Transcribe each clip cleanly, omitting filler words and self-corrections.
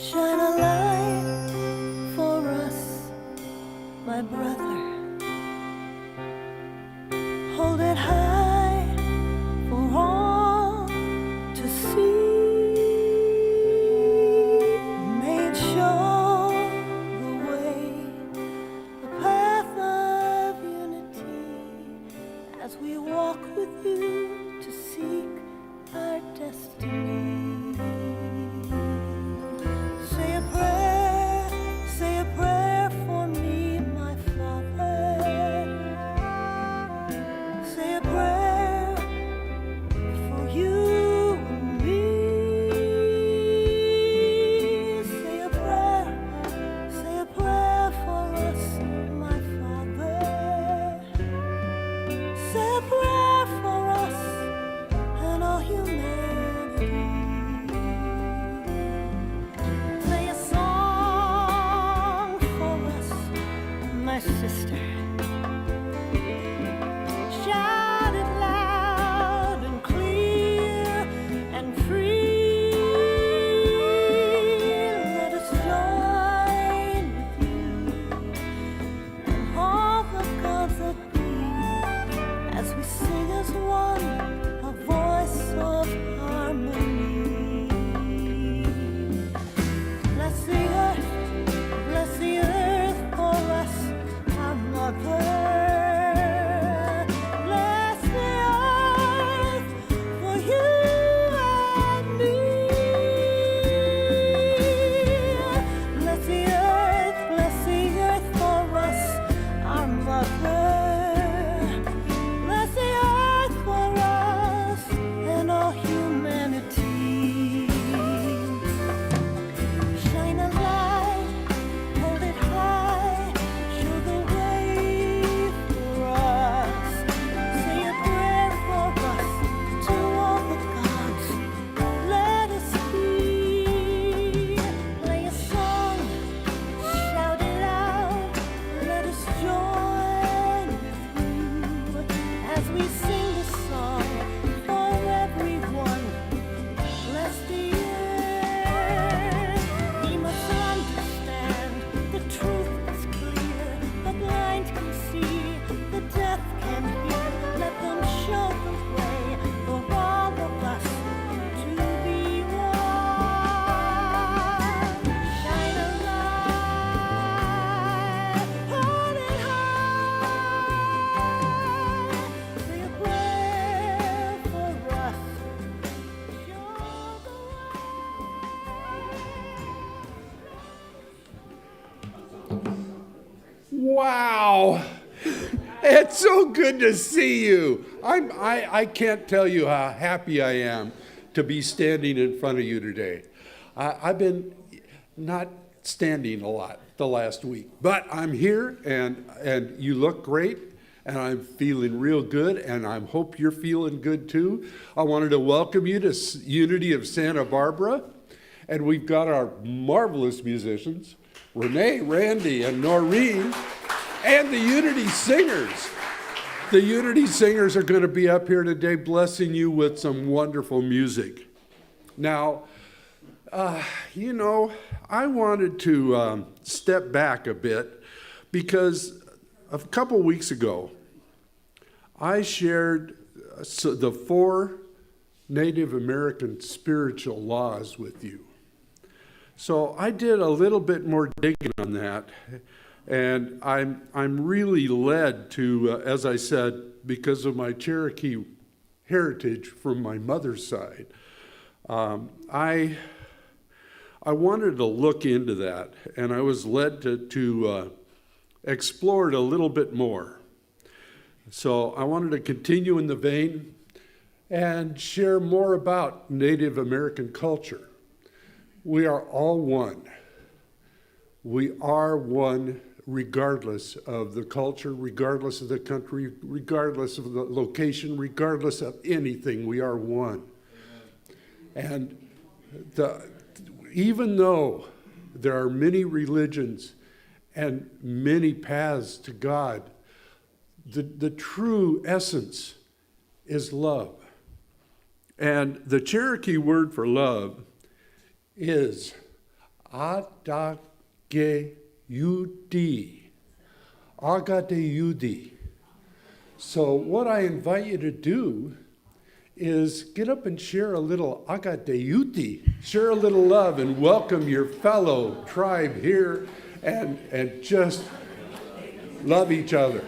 Shine a light for us, my brother. Hold it high for all to see. May it show the way, the path of unity, as we walk with you to seek our destiny. Say a prayer for me, my Father. Say a prayer for you and me. Say a prayer for us, my Father. Say a prayer for us and all humanity. My sister, shout it loud and clear and free. Let us join with you and all the gods that be, as we sing as one, a voice of harmony. Bless the earth for us, our mother. Bless the earth for you and me. Bless the earth for us, our mother. Bless the earth for us and all humanity. Shine a light, hold it high, show the way for us. Say a prayer for us to all the gods. Let us be. Play a song, shout it out. Let us join with you as we sing the song for everyone. Bless the earth. We must understand the truth is clear. The blind can see, the deaf can hear. Let them show the way for all of us to be one. Shine a light, hold it high. Say a prayer for us. Show the Wow, it's so good to see you. I can't tell you how happy I am to be standing in front of you today. I've been not standing a lot the last week, but I'm here, and you look great, and I'm feeling real good, and I hope you're feeling good too. I wanted to welcome you to Unity of Santa Barbara, and we've got our marvelous musicians, Renee, Randy, and Noreen, and the Unity Singers. The Unity Singers are going to be up here today blessing you with some wonderful music. Now, I wanted to step back a bit because a couple weeks ago, I shared the 4 Native American spiritual laws with you. So I did a little bit more digging on that, and I'm really led to, as I said, because of my Cherokee heritage from my mother's side, I wanted to look into that, and I was led to explore it a little bit more. So I wanted to continue in the vein and share more about Native American culture. We are all one. We are one regardless of the culture, regardless of the country, regardless of the location, regardless of anything. We are one. Amen. And even though there are many religions and many paths to God, the true essence is love. And the Cherokee word for love is Adageyudi. Agadeyudi. So what I invite you to do is get up and share a little Agadeyudi, share a little love, and welcome your fellow tribe here, and just love each other.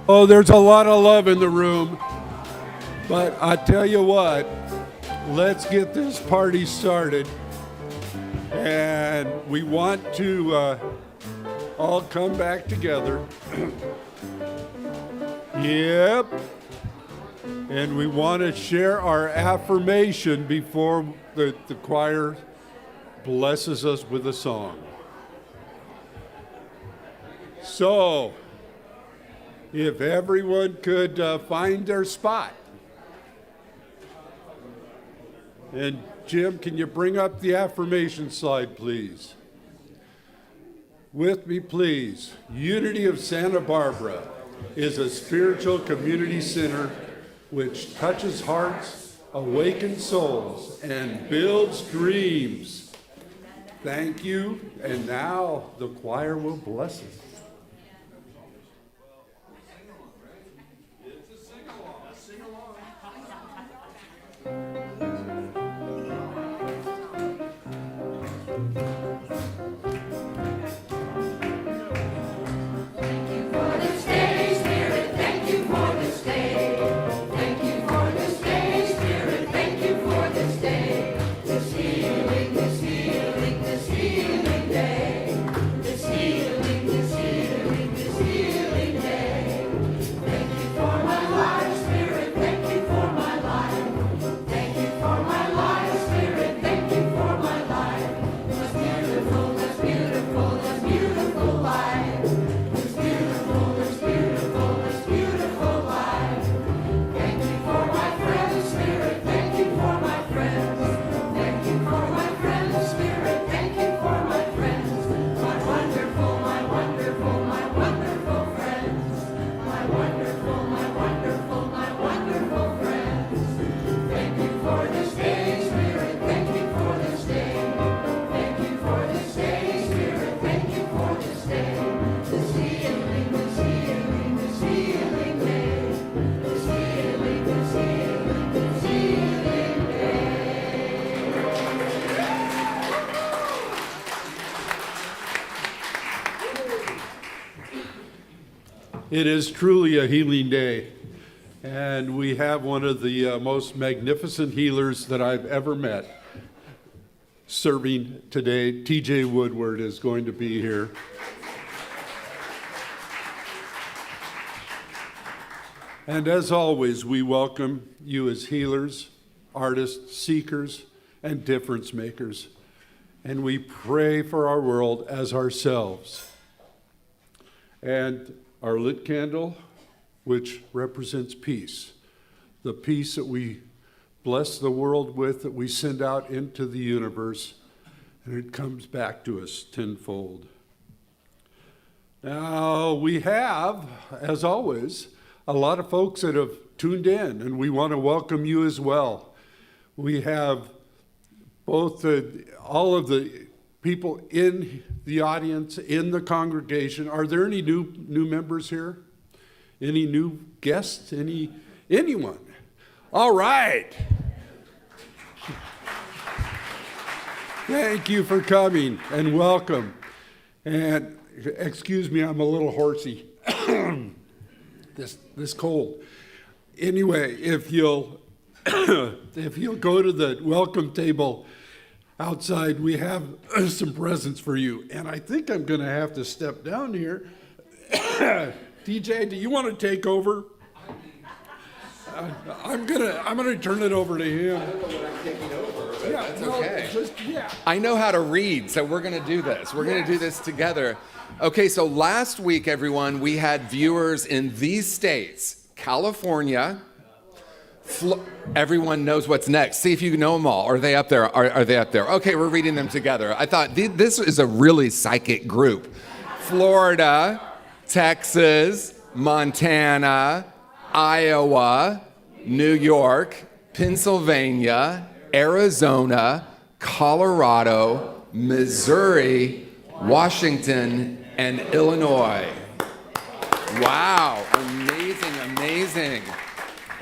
Oh, there's a lot of love in the room. But I tell you what, let's get this party started. And we want to all come back together. Yep. And we want to share our affirmation before the choir blesses us with a song. So, if everyone could find their spot. And Jim, can you bring up the affirmation slide, please? With me, please. Unity of Santa Barbara is a spiritual community center which touches hearts, awakens souls, and builds dreams. Thank you, and now the choir will bless us. This healing day, this healing It is truly a healing day. And we have one of the most magnificent healers that I've ever met serving today. TJ Woodward is going to be here. And as always, we welcome you as healers, artists, seekers, and difference makers. And we pray for our world as ourselves. And our lit candle, which represents peace, the peace that we bless the world with, that we send out into the universe, and it comes back to us tenfold. Now, we have, as always, a lot of folks that have tuned in, and we want to welcome you as well. We have both all of the people in the audience, in the congregation. Are there any new members here? Any new guests? Anyone? All right. Thank you for coming and welcome. And excuse me, I'm a little horsey. This cold. Anyway, if you'll go to the welcome table outside, we have some presents for you. And I think I'm going to have to step down here. DJ, do you want to take over? I'm gonna turn it over to him. I don't know what I'm taking over, but Yeah, that's no, okay. yeah. I know how to read, so we're going to do this. We're going to do this together. Okay, so last week, everyone, we had viewers in these states: California. Everyone knows what's next. See if you know them all. Are they up there? Are they up there? Okay, we're reading them together. I thought this is a really psychic group. Florida, Texas, Montana, Iowa, New York, Pennsylvania, Arizona, Colorado, Missouri, Washington, and Illinois. Wow, amazing.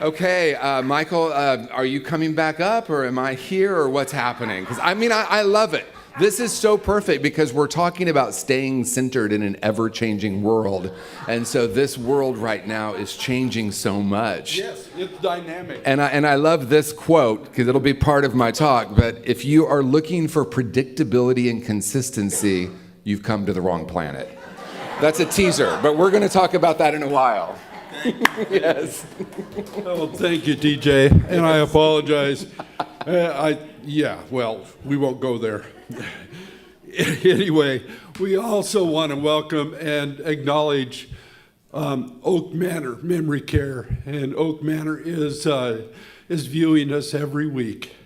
Okay, Michael, are you coming back up, or am I here, or what's happening? Because I love it. This is so perfect because we're talking about staying centered in an ever-changing world. And so this world right now is changing so much. Yes, it's dynamic. And I love this quote because it'll be part of my talk. But if you are looking for predictability and consistency, you've come to the wrong planet. That's a teaser, but we're going to talk about that in a while. Yes. Oh, thank you, DJ. And I apologize. We won't go there. Anyway, we also want to welcome and acknowledge Oak Manor Memory Care, and Oak Manor is viewing us every week.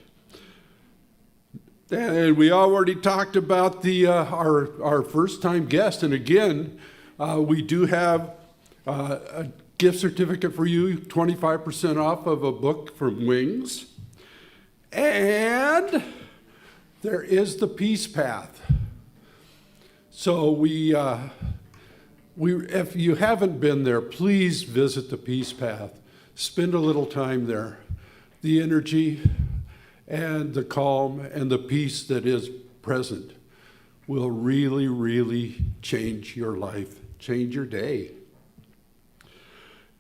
And we already talked about our first-time guest, and again, we do have a gift certificate for you, 25% off of a book from Wings, and there is the Peace Path. So if you haven't been there, please visit the Peace Path. Spend a little time there. The energy and the calm and the peace that is present will really, really change your life, change your day.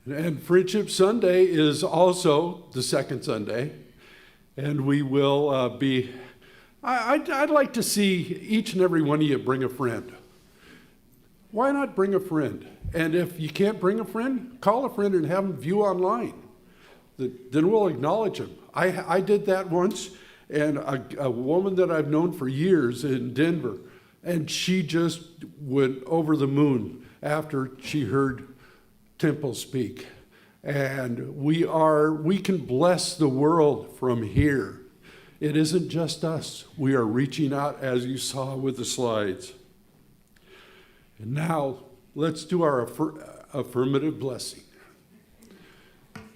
And Friendship Sunday is also the second Sunday, and we will be. I'd like to see each and every one of you bring a friend. Why not bring a friend? And if you can't bring a friend, call a friend and have them view online. Then we'll acknowledge them. I did that once, and a woman that I've known for years in Denver, and she just went over the moon after she heard Temple speak. And we can bless the world from here. It isn't just us. We are reaching out, as you saw with the slides. And now, let's do our affirmative blessing.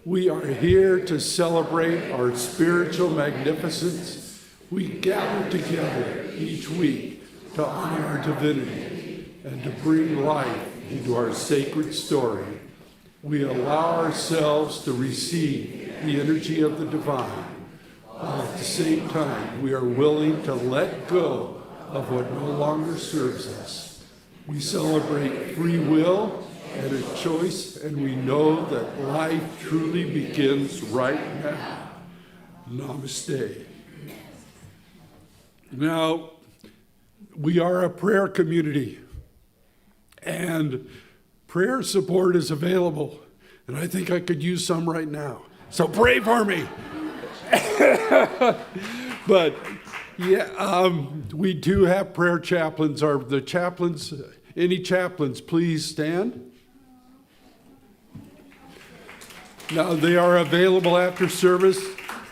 We are here to celebrate our spiritual magnificence. We gather together each week to honor our divinity and to bring life into our sacred story. We allow ourselves to receive the energy of the divine. While at the same time, we are willing to let go of what no longer serves us. We celebrate free will and a choice, and we know that life truly begins right now. Namaste. Now, we are a prayer community, and prayer support is available, and I think I could use some right now. So pray for me. But yeah, we do have prayer chaplains. Are the chaplains, any chaplains, please stand. Now, they are available after service.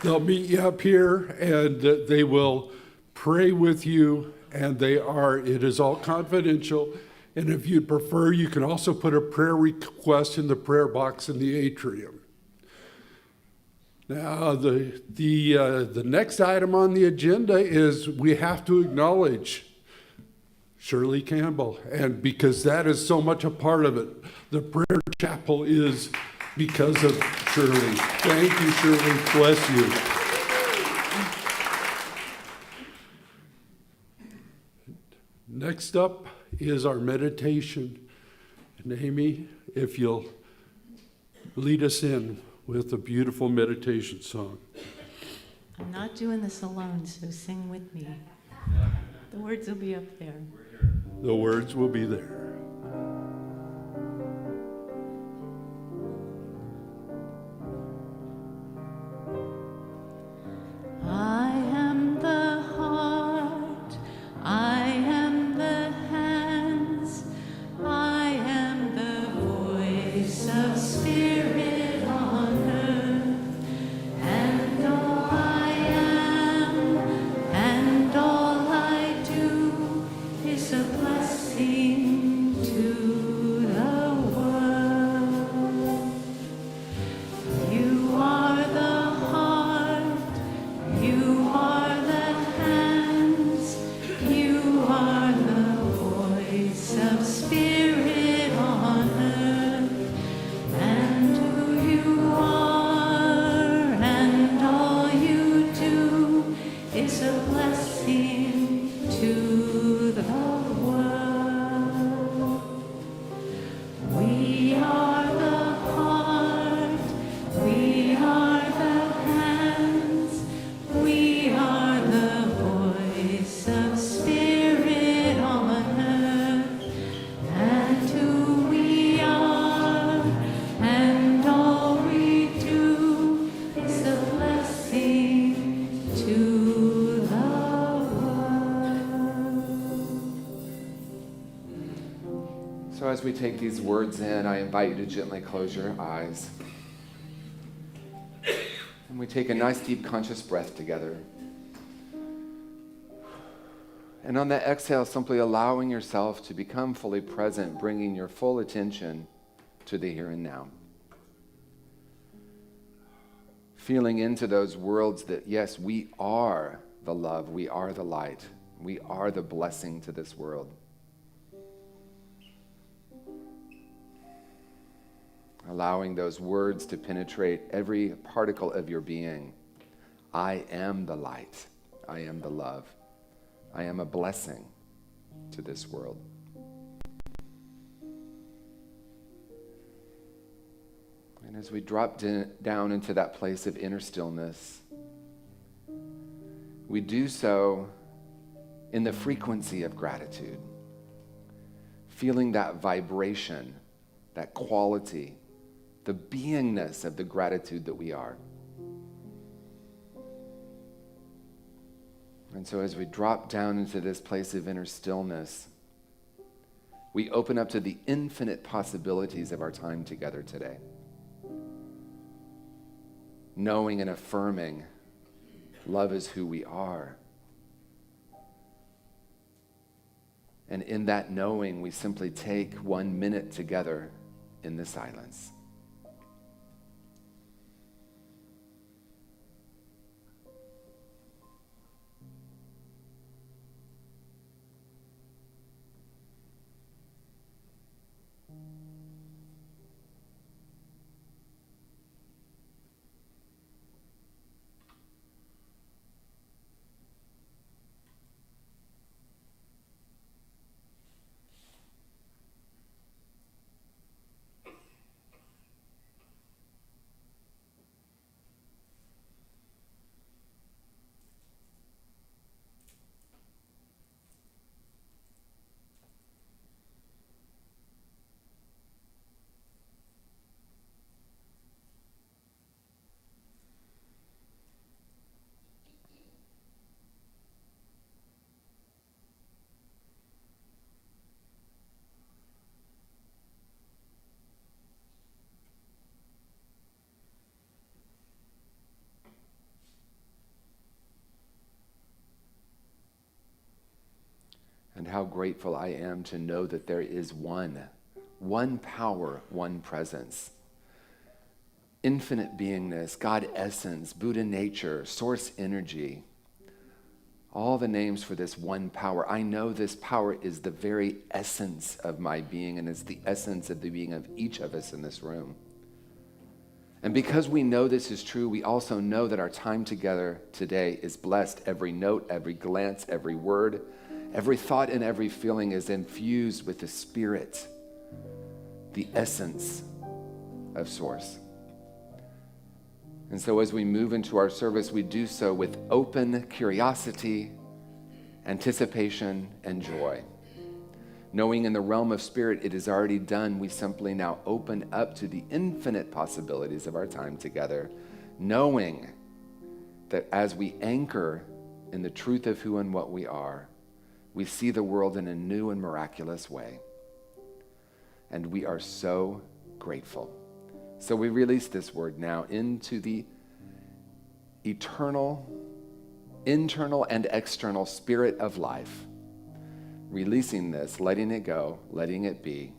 They'll meet you up here, and they will pray with you, and it is all confidential. And if you'd prefer, you can also put a prayer request in the prayer box in the atrium. Now, the next item on the agenda is we have to acknowledge Shirley Campbell, and because that is so much a part of it, the prayer chapel is because of Shirley. Thank you, Shirley. Bless you. Next up is our meditation. And Amy, if you'll lead us in with a beautiful meditation song. I'm not doing this alone, so sing with me. The words will be up there. The words will be there. I am the heart, I am the hands, I am the voice of spirit on earth, and all I am, and all I do is a blessing to the world. You are the heart, you are the hands, you are the voice of spirit on earth, and who you are and all you do is a blessing to the world. We are the heart, we are the hands, we are the voice of spirit on earth, and who we are and all we do is a blessing to the world. So as we take these words in, I invite you to gently close your eyes. And we take a nice deep conscious breath together. And on that exhale, simply allowing yourself to become fully present, bringing your full attention to the here and now. Feeling into those worlds that, yes, we are the love, we are the light, we are the blessing to this world. Allowing those words to penetrate every particle of your being. I am the light. I am the love. I am a blessing to this world. And as we drop down into that place of inner stillness, we do so in the frequency of gratitude, feeling that vibration, that quality, the beingness of the gratitude that we are. And so as we drop down into this place of inner stillness, we open up to the infinite possibilities of our time together today. Knowing and affirming love is who we are. And in that knowing, we simply take 1 minute together in the silence. and how grateful I am to know that there is one power, one presence. Infinite beingness, God essence, Buddha nature, source energy. All the names for this one power. I know this power is the very essence of my being and is the essence of the being of each of us in this room. And because we know this is true, we also know that our time together today is blessed. Every note, every glance, every word, every thought, and every feeling is infused with the Spirit, the essence of Source. And so as we move into our service, we do so with open curiosity, anticipation, and joy. Knowing in the realm of spirit it is already done, we simply now open up to the infinite possibilities of our time together, knowing that as we anchor in the truth of who and what we are, we see the world in a new and miraculous way. And we are so grateful. So we release this word now into the eternal, internal and external spirit of life. Releasing this, letting it go, letting it be.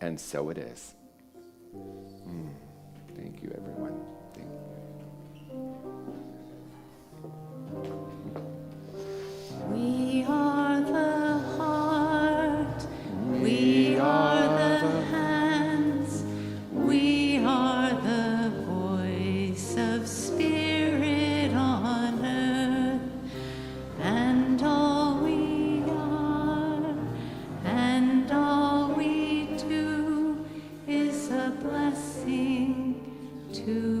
And so it is. Thank you, everyone. Thank you. We are the heart. We are the hands. We are the voice of spirit on earth. And all we are and all we do is a blessing to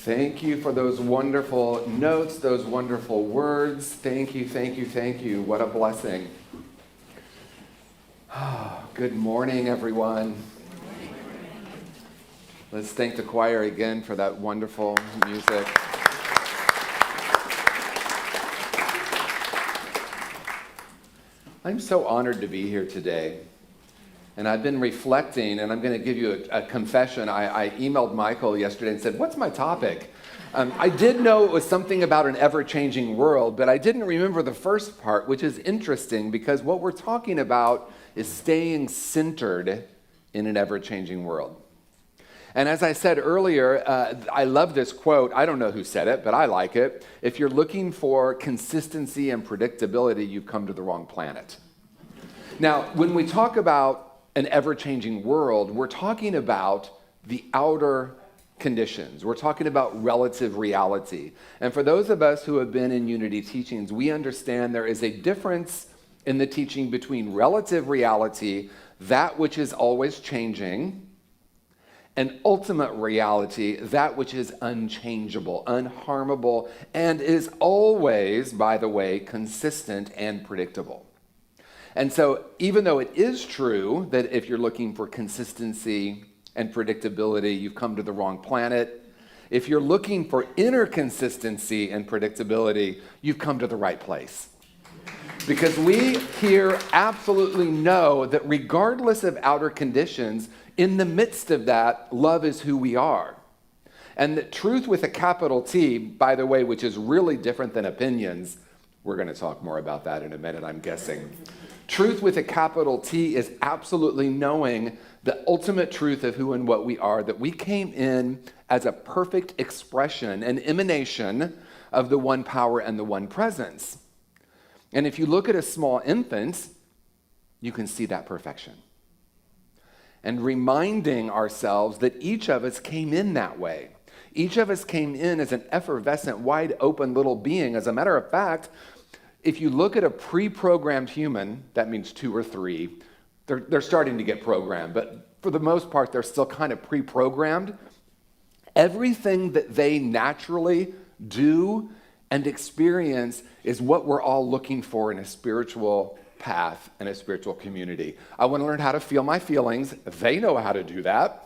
Thank you for those wonderful notes, those wonderful words. Thank you, thank you, thank you. What a blessing. Good morning, everyone. Let's thank the choir again for that wonderful music. I'm so honored to be here today. And I've been reflecting, and I'm going to give you a confession. I emailed Michael yesterday and said, what's my topic? I did know it was something about an ever-changing world, but I didn't remember the first part, which is interesting because what we're talking about is staying centered in an ever-changing world. And as I said earlier, I love this quote. I don't know who said it, but I like it. If you're looking for consistency and predictability, you've come to the wrong planet. Now, when we talk about an ever-changing world, we're talking about the outer conditions. We're talking about relative reality. And for those of us who have been in Unity teachings, we understand there is a difference in the teaching between relative reality, that which is always changing, and ultimate reality, that which is unchangeable, unharmable, and is always, by the way, consistent and predictable. And so even though it is true that if you're looking for consistency and predictability, you've come to the wrong planet. If you're looking for inner consistency and predictability, you've come to the right place. Because we here absolutely know that regardless of outer conditions, in the midst of that, love is who we are. And the truth with a capital T, by the way, which is really different than opinions, we're going to talk more about that in a minute, I'm guessing. Truth with a capital T is absolutely knowing the ultimate truth of who and what we are, that we came in as a perfect expression, an emanation of the one power and the one presence. And if you look at a small infant, you can see that perfection. And reminding ourselves that each of us came in that way. Each of us came in as an effervescent, wide open little being. As a matter of fact, if you look at a pre-programmed human, that means 2 or 3, they're starting to get programmed, but for the most part, they're still kind of pre-programmed. Everything that they naturally do and experience is what we're all looking for in a spiritual path and a spiritual community. I want to learn how to feel my feelings. They know how to do that.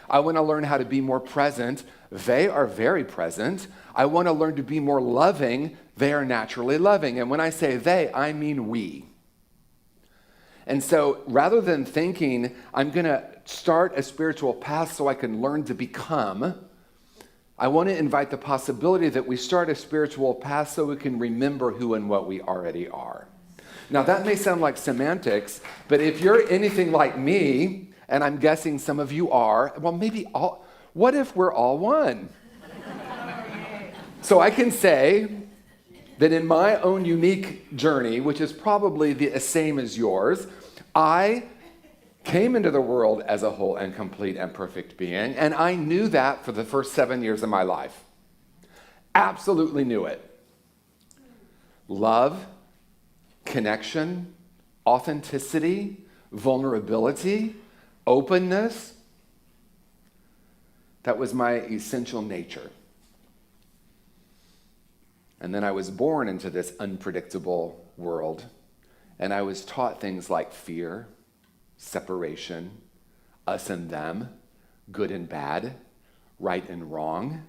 I want to learn how to be more present. They are very present. I want to learn to be more loving. They are naturally loving. And when I say they, I mean we. And so rather than thinking, I'm going to start a spiritual path so I can learn to become, I want to invite the possibility that we start a spiritual path so we can remember who and what we already are. Now, that may sound like semantics, but if you're anything like me, and I'm guessing some of you are, well, maybe all, what if we're all one? So I can say that in my own unique journey, which is probably the same as yours, I came into the world as a whole and complete and perfect being, and I knew that for the first 7 years of my life. Absolutely knew it. Love, connection, authenticity, vulnerability, openness, that was my essential nature. And then I was born into this unpredictable world, and I was taught things like fear, separation, us and them, good and bad, right and wrong.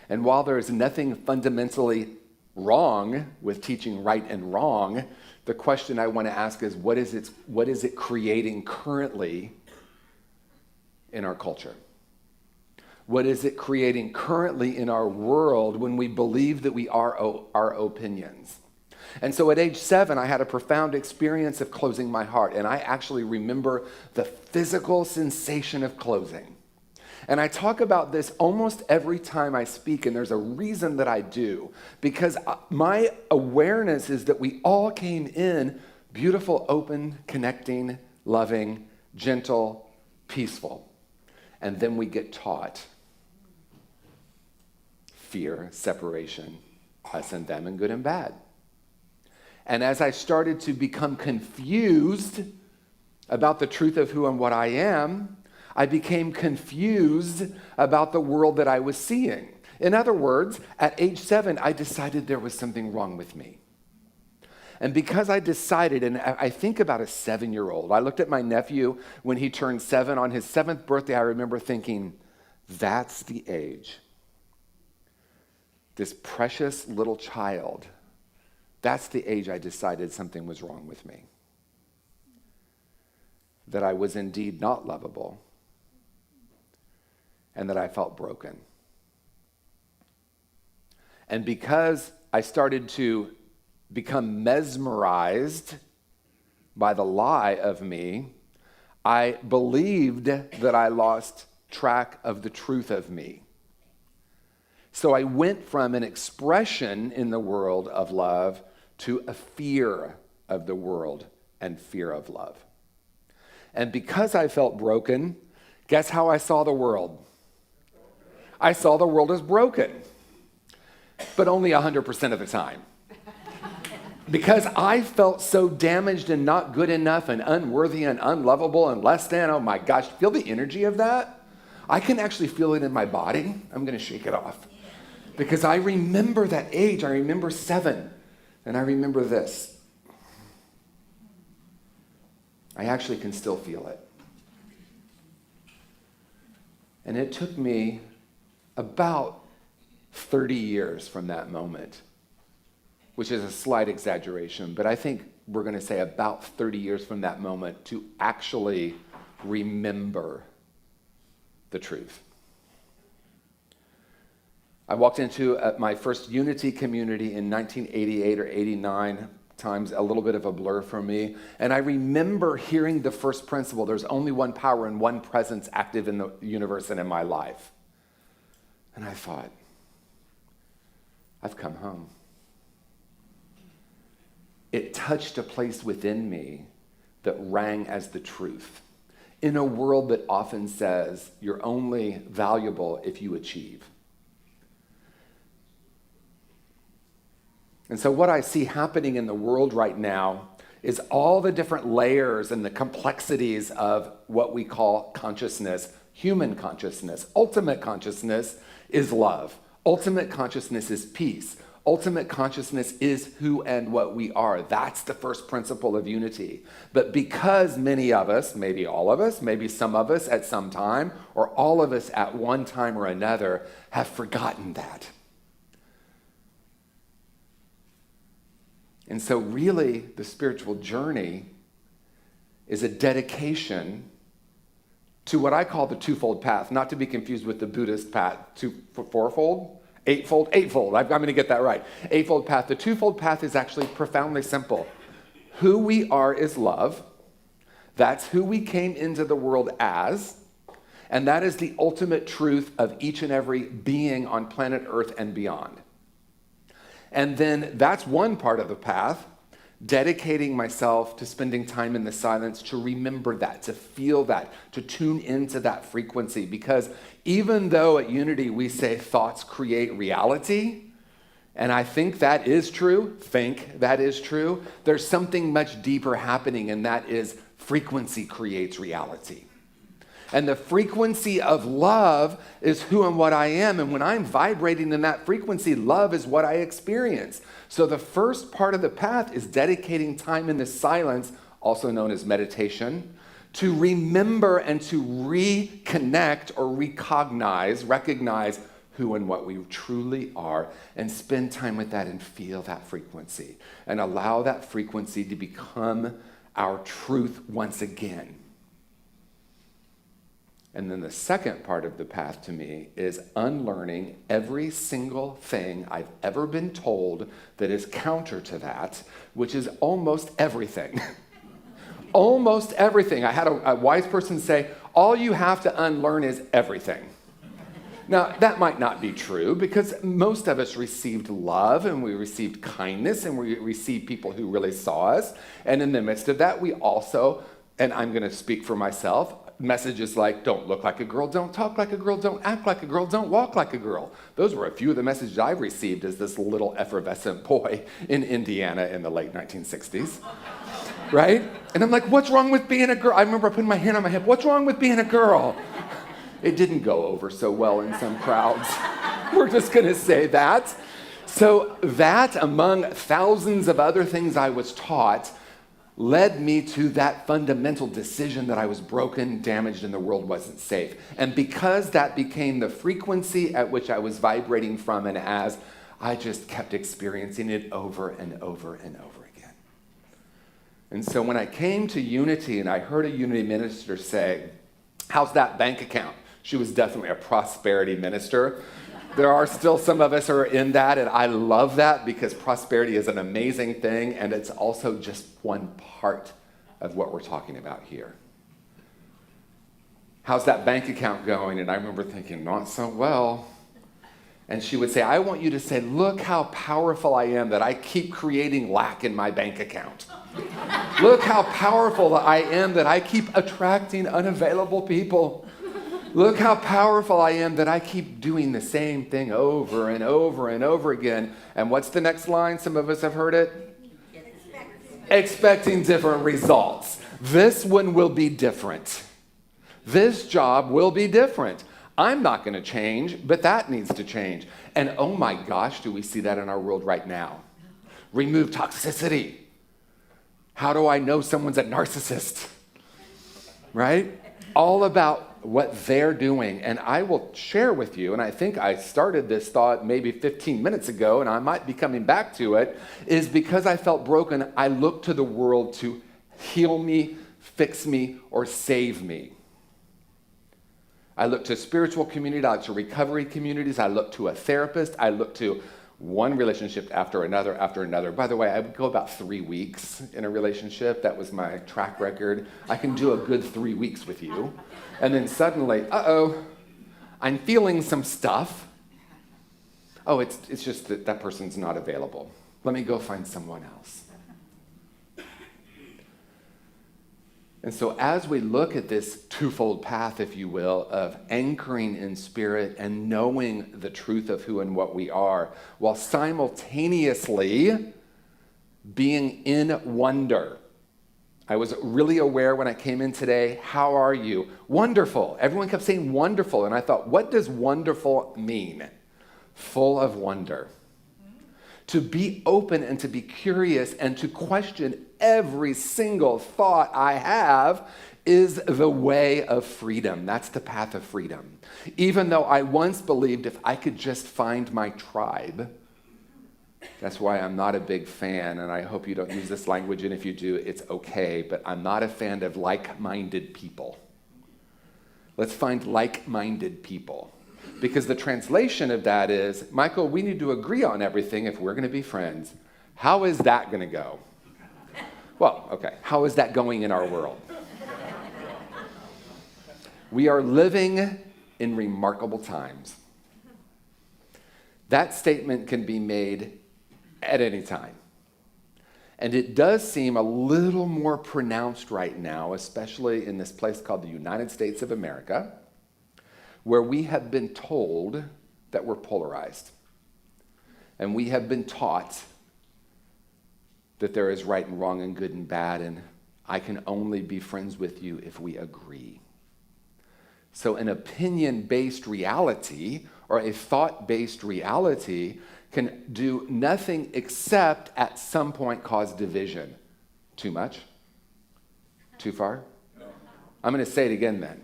And while there is nothing fundamentally wrong with teaching right and wrong, the question I want to ask is, what is it creating currently in our culture? What is it creating currently in our world when we believe that we are our opinions? And so at age 7, I had a profound experience of closing my heart, and I actually remember the physical sensation of closing. And I talk about this almost every time I speak, and there's a reason that I do, because my awareness is that we all came in beautiful, open, connecting, loving, gentle, peaceful. And then we get taught fear, separation, us and them, and good and bad. And as I started to become confused about the truth of who and what I am, I became confused about the world that I was seeing. In other words, at age 7, I decided there was something wrong with me. And because I decided, and I think about a 7-year-old, I looked at my nephew when he turned 7. On his 7th birthday, I remember thinking, that's the age. This precious little child, that's the age I decided something was wrong with me. That I was indeed not lovable, and that I felt broken. And because I started to become mesmerized by the lie of me, I believed that I lost track of the truth of me. So I went from an expression in the world of love to a fear of the world and fear of love. And because I felt broken, guess how I saw the world? I saw the world as broken, but only 100% of the time. Because I felt so damaged and not good enough and unworthy and unlovable and less than, oh my gosh, feel the energy of that? I can actually feel it in my body. I'm going to shake it off. Because I remember that age. I remember 7. And I remember this. I actually can still feel it. And it took me about 30 years from that moment, which is a slight exaggeration, but I think we're going to say about 30 years from that moment to actually remember the truth. I walked into my first Unity community in 1988 or 89, times a little bit of a blur for me, and I remember hearing the first principle, there's only one power and one presence active in the universe and in my life. And I thought, I've come home. It touched a place within me that rang as the truth. In a world that often says you're only valuable if you achieve. And so what I see happening in the world right now is all the different layers and the complexities of what we call consciousness, human consciousness. Ultimate consciousness is love. Ultimate consciousness is peace. Ultimate consciousness is who and what we are. That's the first principle of unity. But because many of us, maybe all of us, maybe some of us at some time, or all of us at one time or another, have forgotten that. And so really, the spiritual journey is a dedication to what I call the twofold path, not to be confused with the Buddhist path, fourfold? Eightfold. I'm going to get that right. Eightfold path. The twofold path is actually profoundly simple. Who we are is love. That's who we came into the world as. And that is the ultimate truth of each and every being on planet Earth and beyond. And then that's one part of the path, dedicating myself to spending time in the silence to remember that, to feel that, to tune into that frequency. Because even though at Unity we say thoughts create reality, and I think that is true, there's something much deeper happening, and that is frequency creates reality. And the frequency of love is who and what I am. And when I'm vibrating in that frequency, love is what I experience. So the first part of the path is dedicating time in the silence, also known as meditation, to remember and to reconnect or recognize who and what we truly are, and spend time with that and feel that frequency and allow that frequency to become our truth once again. And then the second part of the path to me is unlearning every single thing I've ever been told that is counter to that, which is almost everything. Almost everything. I had a wise person say, all you have to unlearn is everything. Now, that might not be true because most of us received love and we received kindness and we received people who really saw us. And in the midst of that, we also, and I'm going to speak for myself, messages like, don't look like a girl, don't talk like a girl, don't act like a girl, don't walk like a girl. Those were a few of the messages I received as this little effervescent boy in Indiana in the late 1960s, right? And I'm like, what's wrong with being a girl? I remember putting my hand on my hip, what's wrong with being a girl? It didn't go over so well in some crowds. We're just going to say that. So that, among thousands of other things I was taught, led me to that fundamental decision that I was broken, damaged, and the world wasn't safe. And because that became the frequency at which I was vibrating from and as, I just kept experiencing it over and over and over again. And so when I came to Unity and I heard a Unity minister say, "How's that bank account?" She was definitely a prosperity minister. There are still some of us who are in that, and I love that because prosperity is an amazing thing, and it's also just one part of what we're talking about here. "How's that bank account going?" And I remember thinking, "Not so well." And she would say, "I want you to say, look how powerful I am that I keep creating lack in my bank account. Look how powerful I am that I keep attracting unavailable people. Look how powerful I am that I keep doing the same thing over and over and over again." And what's the next line? Some of us have heard it. Expecting different results. This one will be different. This job will be different. I'm not going to change, but that needs to change. And oh my gosh, do we see that in our world right now? Remove toxicity. How do I know someone's a narcissist? Right? All about what they're doing. And I will share with you, and I think I started this thought maybe 15 minutes ago, and I might be coming back to it, is because I felt broken, I looked to the world to heal me, fix me, or save me. I look to spiritual community, I look to recovery communities, I look to a therapist, I look to one relationship after another after another. By the way, I would go about 3 weeks in a relationship. That was my track record. I can do a good 3 weeks with you. And then suddenly, I'm feeling some stuff. Oh, it's just that that person's not available. Let me go find someone else. And so as we look at this twofold path, if you will, of anchoring in spirit and knowing the truth of who and what we are, while simultaneously being in wonder. I was really aware when I came in today, how are you? Wonderful. Everyone kept saying wonderful. And I thought, what does wonderful mean? Full of wonder. To be open and to be curious and to question every single thought I have is the way of freedom. That's the path of freedom. Even though I once believed if I could just find my tribe, that's why I'm not a big fan, and I hope you don't use this language, and if you do, it's okay, but I'm not a fan of like-minded people. Let's find like-minded people. Because the translation of that is, Michael, we need to agree on everything if we're going to be friends. How is that going to go? Well, okay, how is that going in our world? We are living in remarkable times. That statement can be made at any time. And it does seem a little more pronounced right now, especially in this place called the United States of America, where we have been told that we're polarized. And we have been taught that there is right and wrong and good and bad, and I can only be friends with you if we agree. So an opinion-based reality or a thought-based reality can do nothing except at some point cause division. Too much? Too far? No. I'm going to say it again then.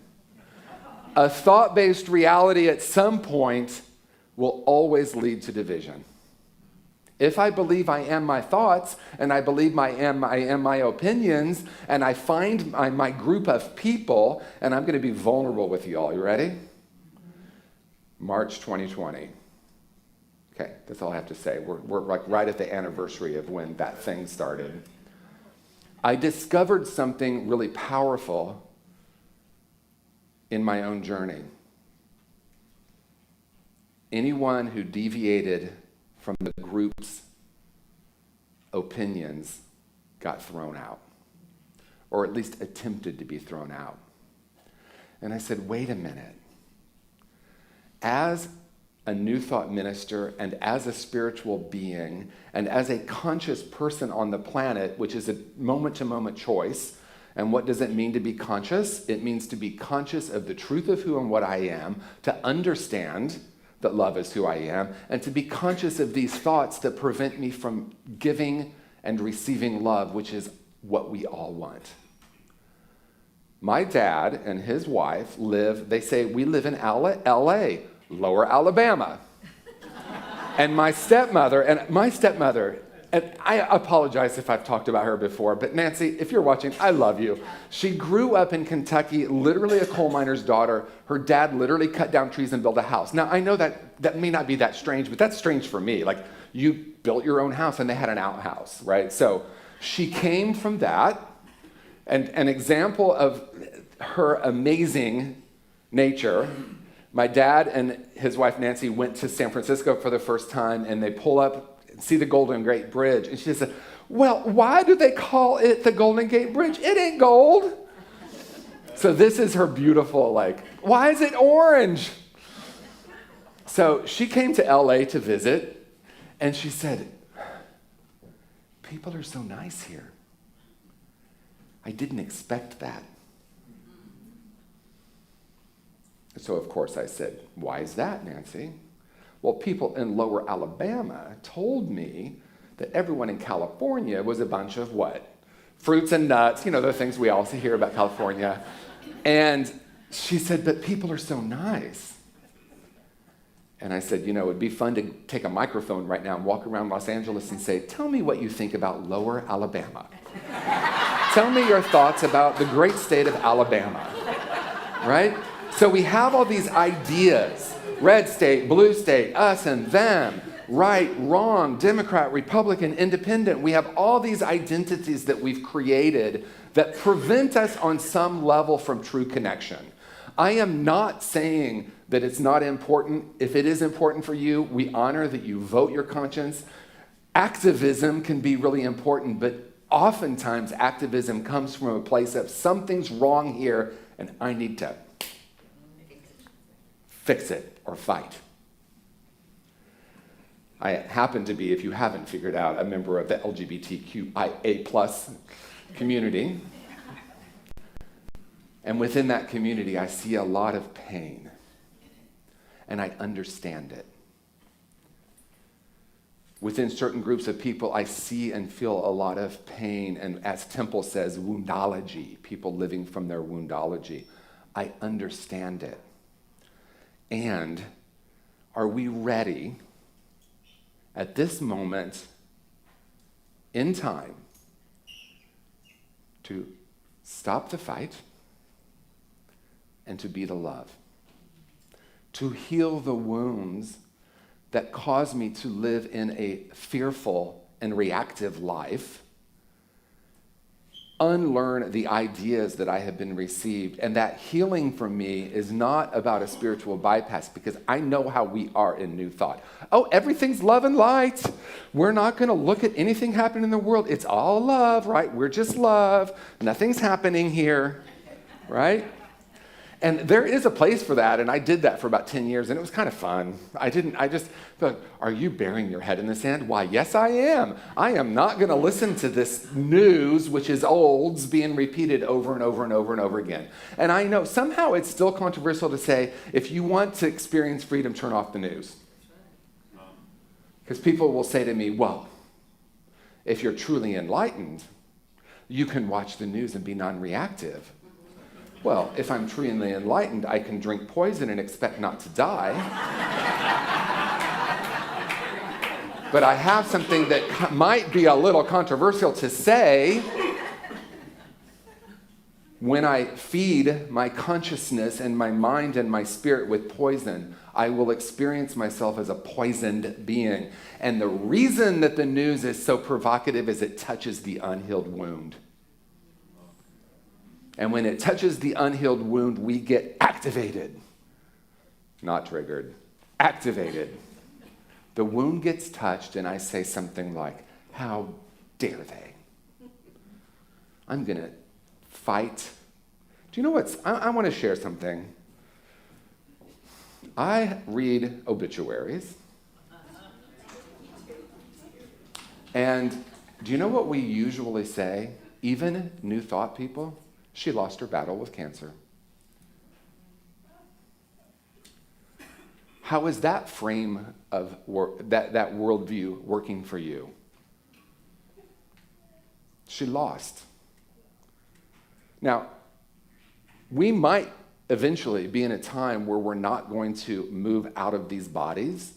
A thought-based reality at some point will always lead to division. If I believe I am my thoughts, and I believe I am my opinions, and I find my group of people, and I'm going to be vulnerable with you all. You ready? March 2020. Okay, that's all I have to say. We're like right at the anniversary of when that thing started. I discovered something really powerful in my own journey. Anyone who deviated from the group's opinions got thrown out, or at least attempted to be thrown out. And I said, wait a minute. As a New Thought minister and as a spiritual being and as a conscious person on the planet, which is a moment-to-moment choice, and what does it mean to be conscious? It means to be conscious of the truth of who and what I am, to understand that love is who I am, and to be conscious of these thoughts that prevent me from giving and receiving love, which is what we all want. My dad and his wife they say we live in LA, Lower Alabama. And my stepmother, and I apologize if I've talked about her before, but Nancy, if you're watching, I love you. She grew up in Kentucky, literally a coal miner's daughter. Her dad literally cut down trees and built a house. Now, I know that may not be that strange, but that's strange for me. Like, you built your own house and they had an outhouse, right? So she came from that. And an example of her amazing nature, my dad and his wife Nancy went to San Francisco for the first time, and they pull up, see the Golden Gate Bridge, and she said, well, why do they call it the Golden Gate Bridge? It ain't gold. So this is her beautiful, why is it orange? So she came to LA to visit, and she said, people are so nice here. I didn't expect that. So of course I said, why is that, Nancy? Well, people in Lower Alabama told me that everyone in California was a bunch of what? Fruits and nuts, the things we also hear about California. And she said, but people are so nice. And I said, it'd be fun to take a microphone right now and walk around Los Angeles and say, tell me what you think about Lower Alabama. Tell me your thoughts about the great state of Alabama, right? So we have all these ideas, red state, blue state, us and them, right, wrong, Democrat, Republican, independent. We have all these identities that we've created that prevent us on some level from true connection. I am not saying that it's not important. If it is important for you, we honor that you vote your conscience. Activism can be really important, but oftentimes activism comes from a place of something's wrong here and I need to fix it or fight. I happen to be, if you haven't figured out, a member of the LGBTQIA+ community. And within that community, I see a lot of pain. And I understand it. Within certain groups of people, I see and feel a lot of pain. And as Temple says, woundology, people living from their woundology. I understand it. And are we ready at this moment in time to stop the fight and to be the love? To heal the wounds that cause me to live in a fearful and reactive life, unlearn the ideas that I have been received. And that healing for me is not about a spiritual bypass, because I know how we are in New Thought. Oh, everything's love and light. We're not going to look at anything happening in the world. It's all love, right? We're just love. Nothing's happening here, right? And there is a place for that, and I did that for about 10 years, and it was kind of fun. I just felt, are you burying your head in the sand? Why, yes, I am. I am not going to listen to this news, which is olds, being repeated over and over and over and over again. And I know somehow it's still controversial to say, if you want to experience freedom, turn off the news. Because people will say to me, well, if you're truly enlightened, you can watch the news and be non-reactive. Well, if I'm truly enlightened, I can drink poison and expect not to die. But I have something that might be a little controversial to say. When I feed my consciousness and my mind and my spirit with poison, I will experience myself as a poisoned being. And the reason that the news is so provocative is it touches the unhealed wound. And when it touches the unhealed wound, we get activated. Not triggered. Activated. The wound gets touched, and I say something like, how dare they? I'm going to fight. Do you know what's... I want to share something. I read obituaries. And do you know what we usually say? Even New Thought people? She lost her battle with cancer. How is that frame of that worldview working for you? She lost. Now, we might eventually be in a time where we're not going to move out of these bodies,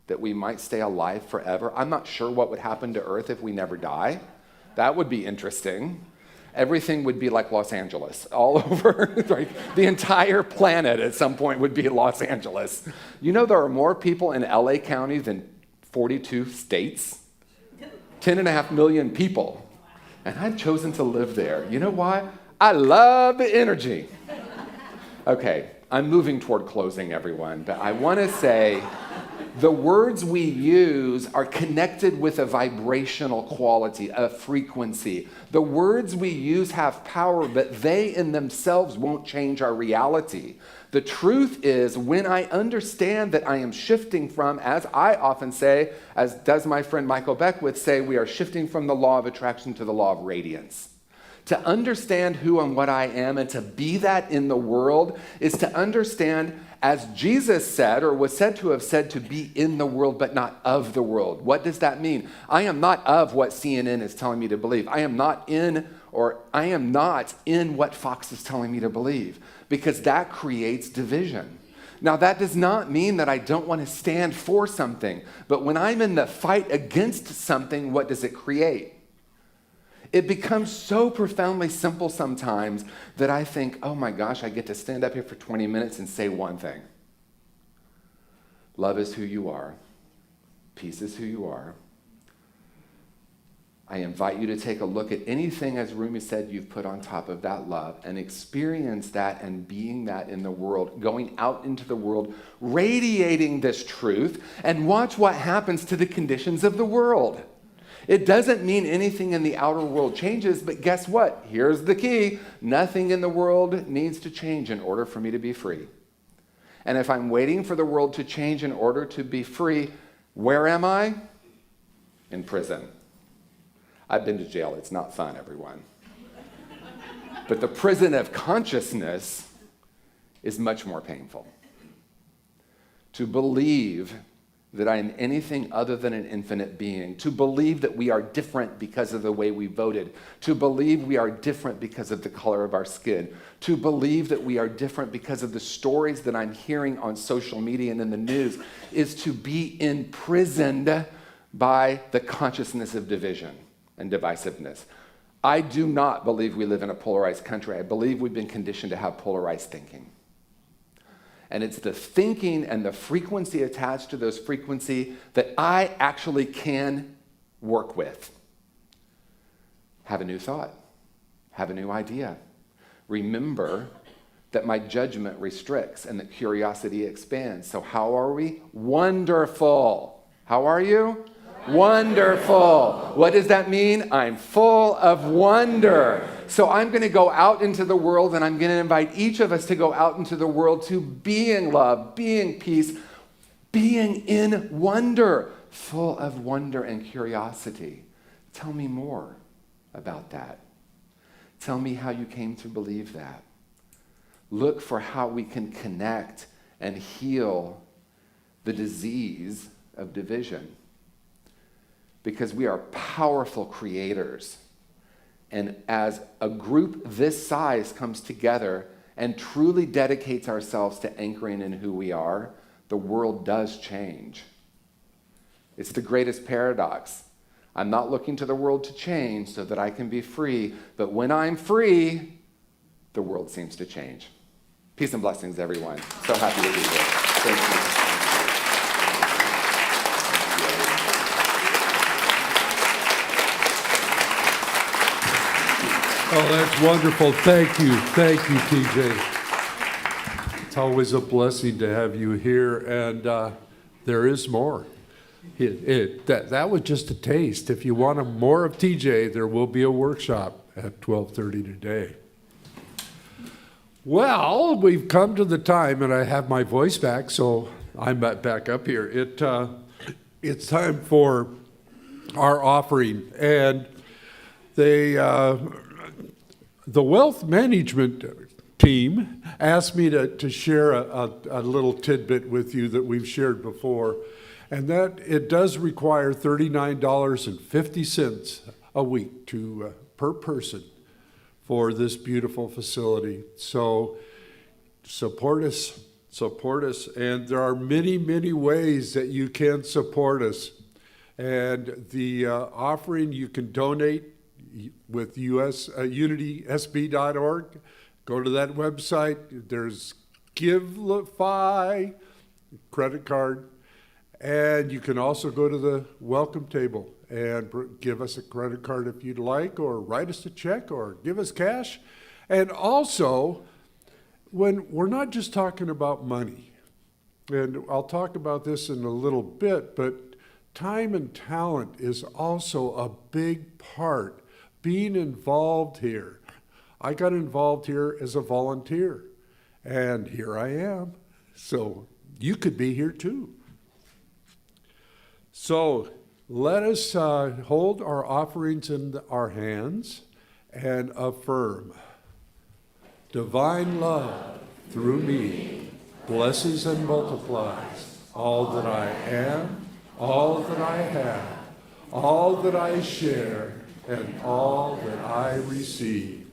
that we might stay alive forever. I'm not sure what would happen to Earth if we never die. That would be interesting. Everything would be like Los Angeles, all over. Like the entire planet at some point would be Los Angeles. You know there are more people in LA County than 42 states? 10.5 million people. And I've chosen to live there. You know why? I love the energy. Okay, I'm moving toward closing, everyone, but I want to say the words we use are connected with a vibrational quality, a frequency. The words we use have power, but they in themselves won't change our reality. The truth is, when I understand that I am shifting from, as I often say, as does my friend Michael Beckwith say, we are shifting from the law of attraction to the law of radiance. To understand who and what I am and to be that in the world is to understand, as Jesus said, or was said to have said, to be in the world but not of the world. What does that mean? I am not of what CNN is telling me to believe. I am not in what Fox is telling me to believe, because that creates division. Now, that does not mean that I don't want to stand for something, but when I'm in the fight against something, what does it create? It becomes so profoundly simple sometimes that I think, oh my gosh, I get to stand up here for 20 minutes and say one thing. Love is who you are. Peace is who you are. I invite you to take a look at anything, as Rumi said, you've put on top of that love and experience that and being that in the world, going out into the world, radiating this truth, and watch what happens to the conditions of the world. It doesn't mean anything in the outer world changes, but guess what? Here's the key. Nothing in the world needs to change in order for me to be free. And if I'm waiting for the world to change in order to be free, where am I? In prison. I've been to jail. It's not fun, everyone. But the prison of consciousness is much more painful. To believe that I am anything other than an infinite being, to believe that we are different because of the way we voted, to believe we are different because of the color of our skin, to believe that we are different because of the stories that I'm hearing on social media and in the news, is to be imprisoned by the consciousness of division and divisiveness. I do not believe we live in a polarized country. I believe we've been conditioned to have polarized thinking. And it's the thinking and the frequency attached to those frequency that I actually can work with. Have a new thought. Have a new idea. Remember that my judgment restricts and that curiosity expands. So how are we? Wonderful. How are you? Wonderful. What does that mean? I'm full of wonder. So I'm going to go out into the world, and I'm going to invite each of us to go out into the world to being love, being peace, being in wonder, full of wonder and curiosity. Tell me more about that. Tell me how you came to believe that. Look for how we can connect and heal the disease of division. Because we are powerful creators. And as a group this size comes together and truly dedicates ourselves to anchoring in who we are, the world does change. It's the greatest paradox. I'm not looking to the world to change so that I can be free, but when I'm free, the world seems to change. Peace and blessings, everyone. So happy to be here. Thank you. Oh, that's wonderful. Thank you, TJ. It's always a blessing to have you here, and there is more. That was just a taste. If you want more of TJ, there will be a workshop at 12:30 today. Well, we've come to the time, and I have my voice back, so I'm back up here. It's time for our offering, and the wealth management team asked me to share a little tidbit with you that we've shared before, and that it does require $39.50 a week per person for this beautiful facility. So support us, and there are many, many ways that you can support us. And the offering, you can donate with UnitySB.org. Go to that website. There's Givelify, credit card, and you can also go to the welcome table and give us a credit card if you'd like, or write us a check, or give us cash. And also, when we're not just talking about money, and I'll talk about this in a little bit, but time and talent is also a big part. Being involved here. I got involved here as a volunteer, and here I am. So you could be here too. So let us hold our offerings in our hands and affirm. Divine love through me blesses and multiplies all that I am, all that I have, all that I share, and all that I receive.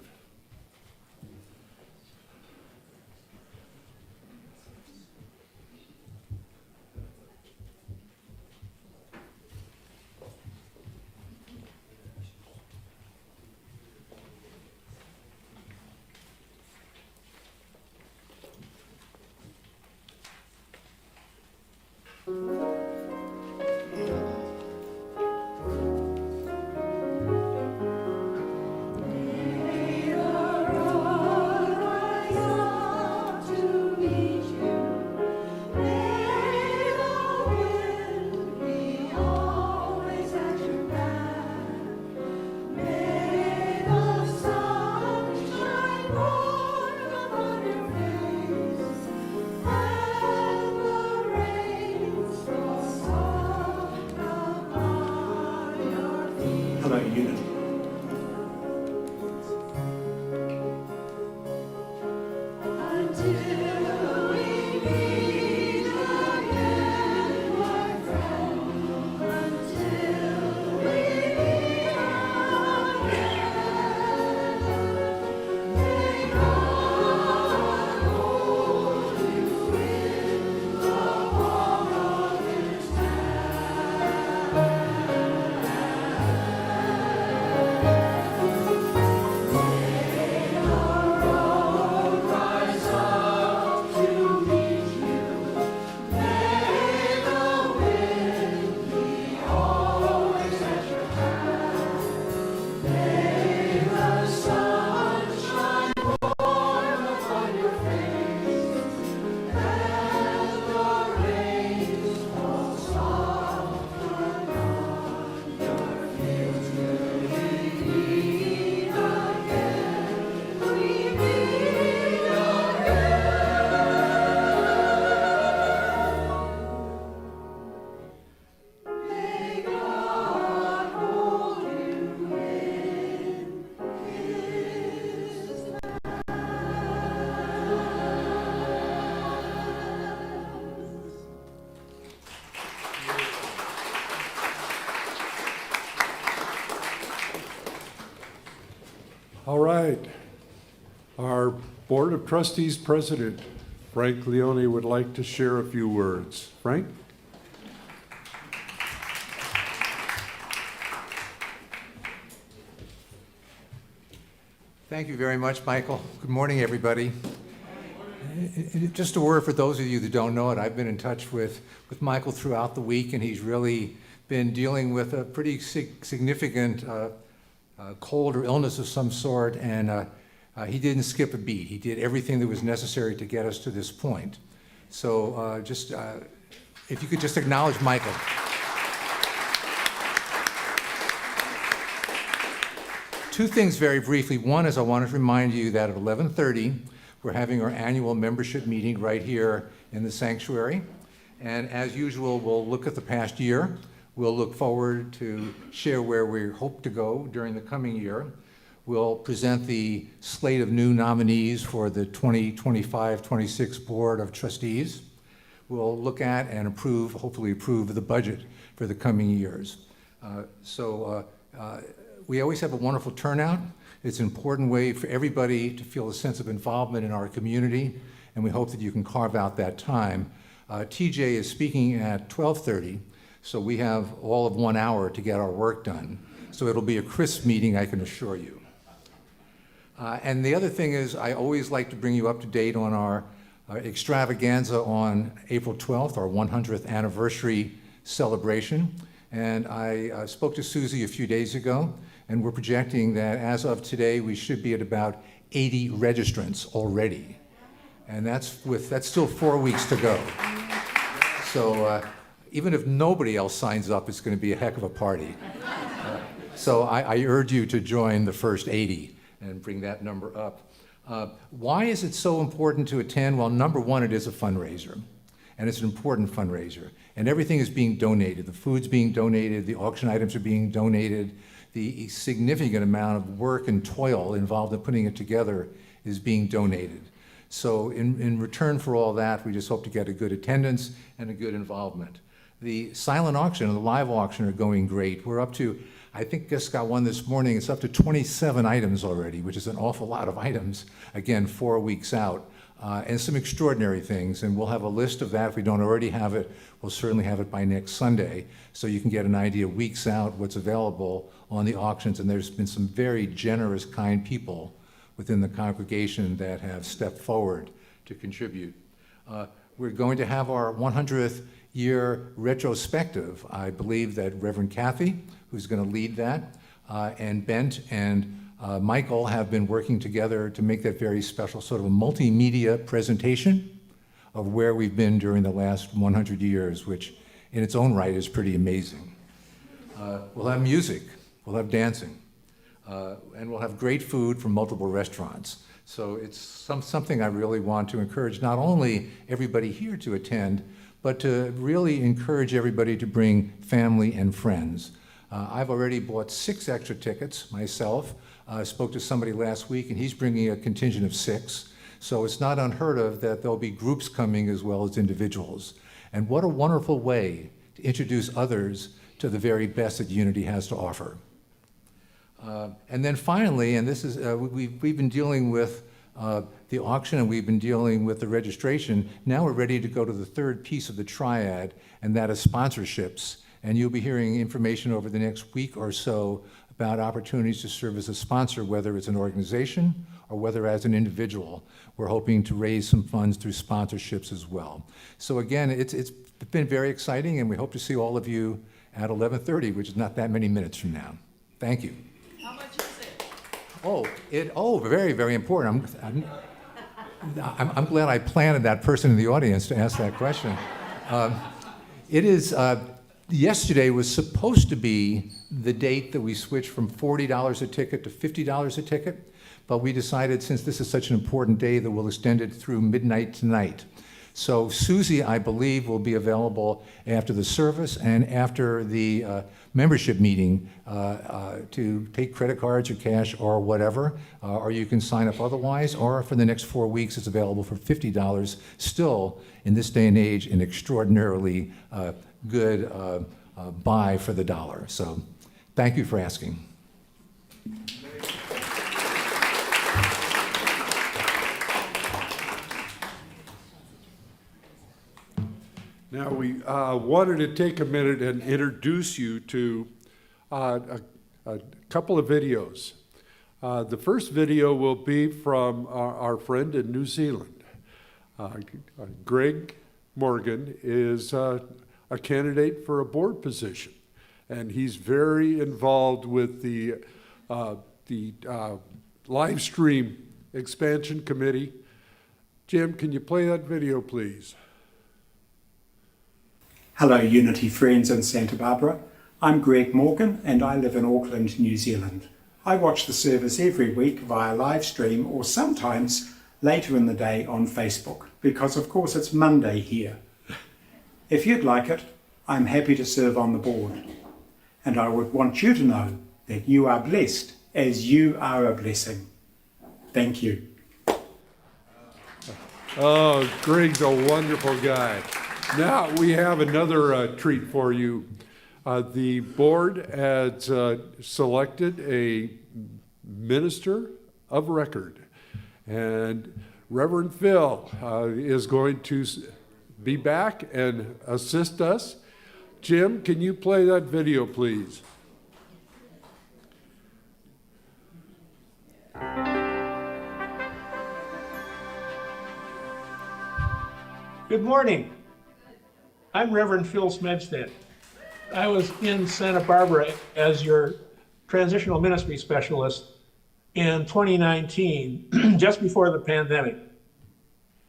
How about unity? All right. Our Board of Trustees President, Frank Leone, would like to share a few words. Frank? Thank you very much, Michael. Good morning, everybody. Just a word for those of you that don't know it, I've been in touch with Michael throughout the week, and he's really been dealing with a pretty significant cold or illness of some sort, and he didn't skip a beat. He did everything that was necessary to get us to this point. So if you could just acknowledge Michael. Two things very briefly. One is I wanted to remind you that at 11:30, we're having our annual membership meeting right here in the sanctuary. And as usual, we'll look at the past year. We'll look forward to share where we hope to go during the coming year. we'll present the slate of new nominees for the 2025-26 Board of Trustees. We'll look at and approve, hopefully approve, the budget for the coming years. We always have a wonderful turnout. It's an important way for everybody to feel a sense of involvement in our community, and we hope that you can carve out that time. TJ is speaking at 12:30, so we have all of 1 hour to get our work done. So it'll be a crisp meeting, I can assure you. And the other thing is, I always like to bring you up to date on our extravaganza on April 12th, our 100th anniversary celebration. And I spoke to Susie a few days ago, and we're projecting that as of today, we should be at about 80 registrants already. And that's still 4 weeks to go. So even if nobody else signs up, it's going to be a heck of a party. So I urge you to join the first 80 and bring that number up. Why is it so important to attend? Well, number one, it is a fundraiser, and it's an important fundraiser. And everything is being donated. The food's being donated, the auction items are being donated, the significant amount of work and toil involved in putting it together is being donated. So in return for all that, we just hope to get a good attendance and a good involvement. The silent auction and the live auction are going great. We're up to, I think just got one this morning, it's up to 27 items already, which is an awful lot of items, again, 4 weeks out, and some extraordinary things. And we'll have a list of that. If we don't already have it, we'll certainly have it by next Sunday, so you can get an idea weeks out what's available on the auctions. And there's been some very generous, kind people within the congregation that have stepped forward to contribute. We're going to have our 100th year retrospective. I believe that Reverend Kathy, who's going to lead that, and Bent and Michael have been working together to make that very special, sort of a multimedia presentation of where we've been during the last 100 years, which in its own right is pretty amazing. We'll have music, we'll have dancing, and we'll have great food from multiple restaurants. So it's something I really want to encourage not only everybody here to attend, but to really encourage everybody to bring family and friends. I've already bought 6 extra tickets myself. I spoke to somebody last week, and he's bringing a contingent of 6. So it's not unheard of that there'll be groups coming as well as individuals. And what a wonderful way to introduce others to the very best that Unity has to offer. And then finally, and this is, we've been dealing with the auction and we've been dealing with the registration. Now we're ready to go to the third piece of the triad, and that is sponsorships. And you'll be hearing information over the next week or so about opportunities to serve as a sponsor, whether it's an organization or whether as an individual. We're hoping to raise some funds through sponsorships as well. So again, it's been very exciting, and we hope to see all of you at 11:30, which is not that many minutes from now. Thank you. How much is it? Very, very important. I'm glad I planted that person in the audience to ask that question. It is, yesterday was supposed to be the date that we switched from $40 a ticket to $50 a ticket, but we decided since this is such an important day that we'll extend it through midnight tonight. So Susie, I believe, will be available after the service and after the membership meeting to take credit cards or cash or whatever, or you can sign up otherwise, or for the next 4 weeks it's available for $50. Still, in this day and age, an extraordinarily good buy for the dollar. So thank you for asking. Now, we wanted to take a minute and introduce you to a couple of videos. The first video will be from our friend in New Zealand. Greg Morgan is a candidate for a board position, and he's very involved with the live stream expansion committee. Jim, can you play that video, please? Hello, Unity friends in Santa Barbara. I'm Greg Morgan and I live in Auckland, New Zealand. I watch the service every week via live stream or sometimes later in the day on Facebook, because of course it's Monday here. If you'd like it, I'm happy to serve on the board. And I would want you to know that you are blessed as you are a blessing. Thank you. Oh, Greg's a wonderful guy. Now we have another treat for you. The board has selected a minister of record, and Reverend Phil is going to be back and assist us. Jim, can you play that video, please? Good morning. I'm Reverend Phil Smedstead. I was in Santa Barbara as your transitional ministry specialist in 2019, just before the pandemic.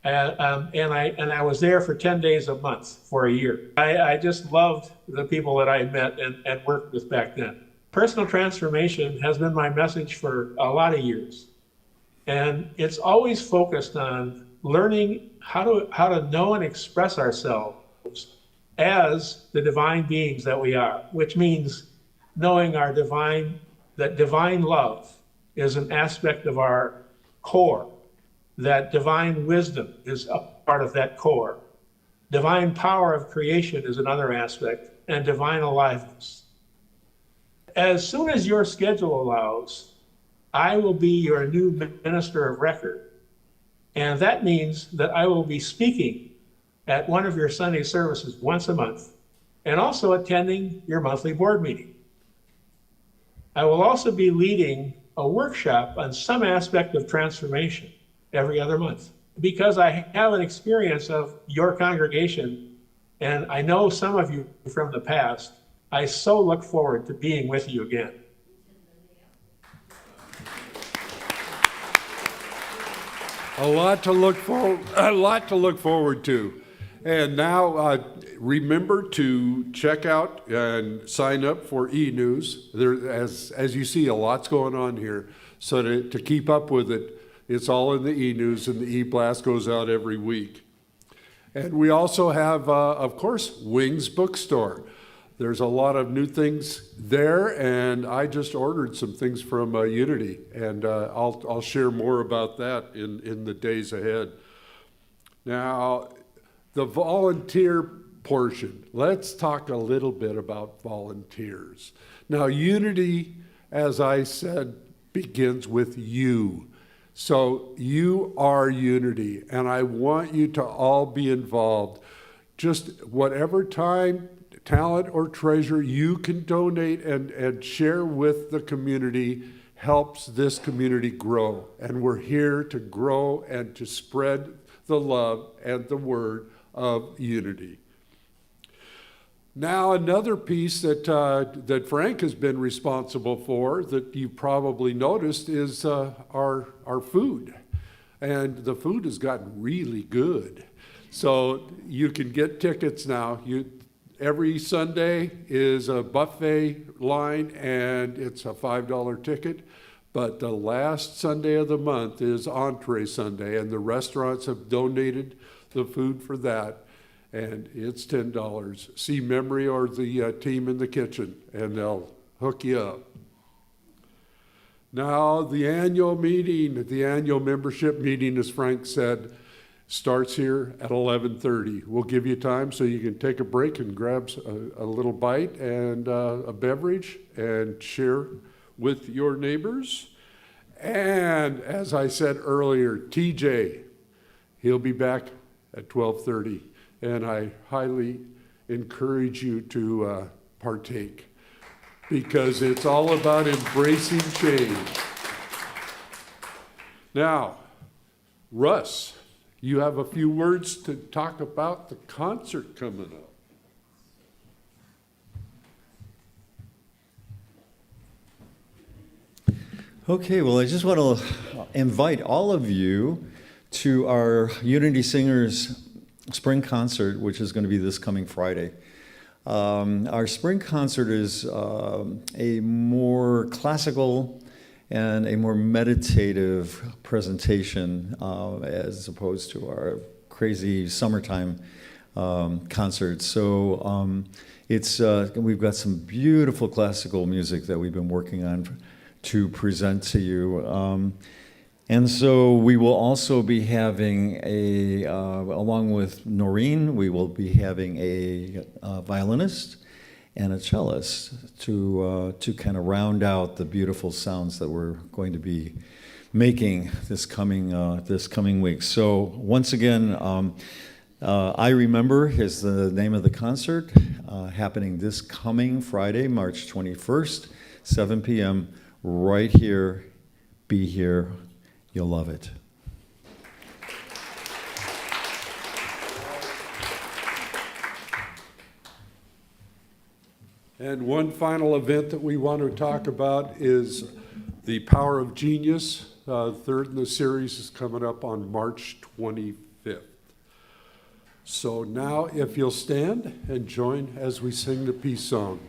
And I was there for 10 days a month for a year. I just loved the people that I met and worked with back then. Personal transformation has been my message for a lot of years. And it's always focused on learning how to know and express ourselves as the divine beings that we are, which means knowing that divine love is an aspect of our core, that divine wisdom is a part of that core, divine power of creation is another aspect, and divine aliveness. As soon as your schedule allows, I will be your new minister of record. And that means that I will be speaking at one of your Sunday services once a month, and also attending your monthly board meeting. I will also be leading a workshop on some aspect of transformation every other month. Because I have an experience of your congregation, and I know some of you from the past, I so look forward to being with you again. A lot to look forward to. And now remember to check out and sign up for e-news. There, as you see, a lot's going on here. So to keep up with it, it's all in the e-news, and the e-blast goes out every week. And we also have, of course, Wings Bookstore. There's a lot of new things there, and I just ordered some things from Unity, and I'll share more about that in the days ahead. Now, the volunteer portion. Let's talk a little bit about volunteers. Now, Unity, as I said, begins with you. So you are Unity, and I want you to all be involved. Just whatever time, talent, or treasure you can donate and share with the community helps this community grow. And we're here to grow and to spread the love and the word of Unity. Now, another piece that Frank has been responsible for that you probably noticed is our food. And the food has gotten really good. So you can get tickets now. Every Sunday is a buffet line, and it's a $5 ticket. But the last Sunday of the month is Entree Sunday, and the restaurants have donated the food for that, and it's $10. See Memory or the team in the kitchen, and they'll hook you up. Now, the annual membership meeting, as Frank said, starts here at 11:30. We'll give you time so you can take a break and grab a little bite and a beverage and share with your neighbors. And as I said earlier, TJ, he'll be back at 12:30, and I highly encourage you to partake, because it's all about embracing change. Now, Russ, you have a few words to talk about the concert coming up. Okay, well, I just want to invite all of you to our Unity Singers Spring Concert, which is going to be this coming Friday. Our spring concert is a more classical and a more meditative presentation as opposed to our crazy summertime concerts. So we've got some beautiful classical music that we've been working on to present to you. And so we will also be having along with Noreen, we will be having a violinist and a cellist to kind of round out the beautiful sounds that we're going to be making this coming week. So once again, I Remember is the name of the concert, happening this coming Friday, March 21st, 7 p.m., right here. Be here. You'll love it. And one final event that we want to talk about is the Power of Genius. Third in the series is coming up on March 25th. So now, if you'll stand and join as we sing the peace song.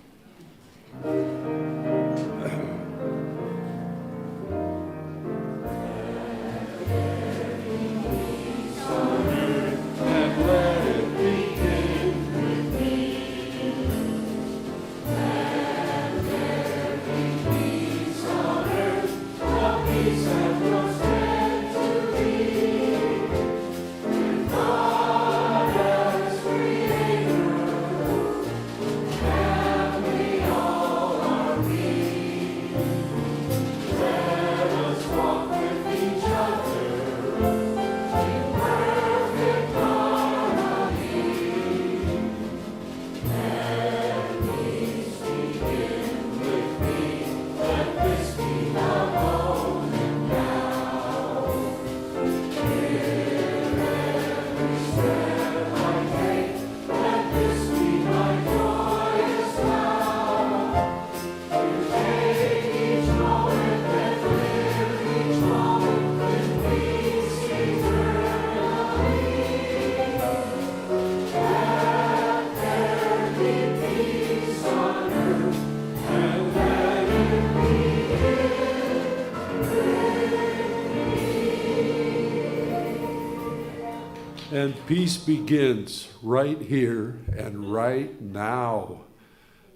And peace begins right here and right now.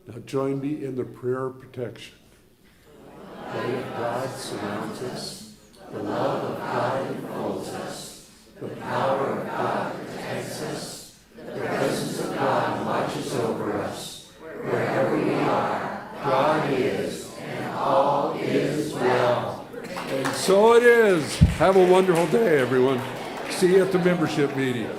Now join me in the prayer of protection. The light of God surrounds us. The love of God enfolds us. The power of God protects us. The presence of God watches over us. Wherever we are, God is, and all is well. And so it is. Have a wonderful day, everyone. See you at the membership meeting.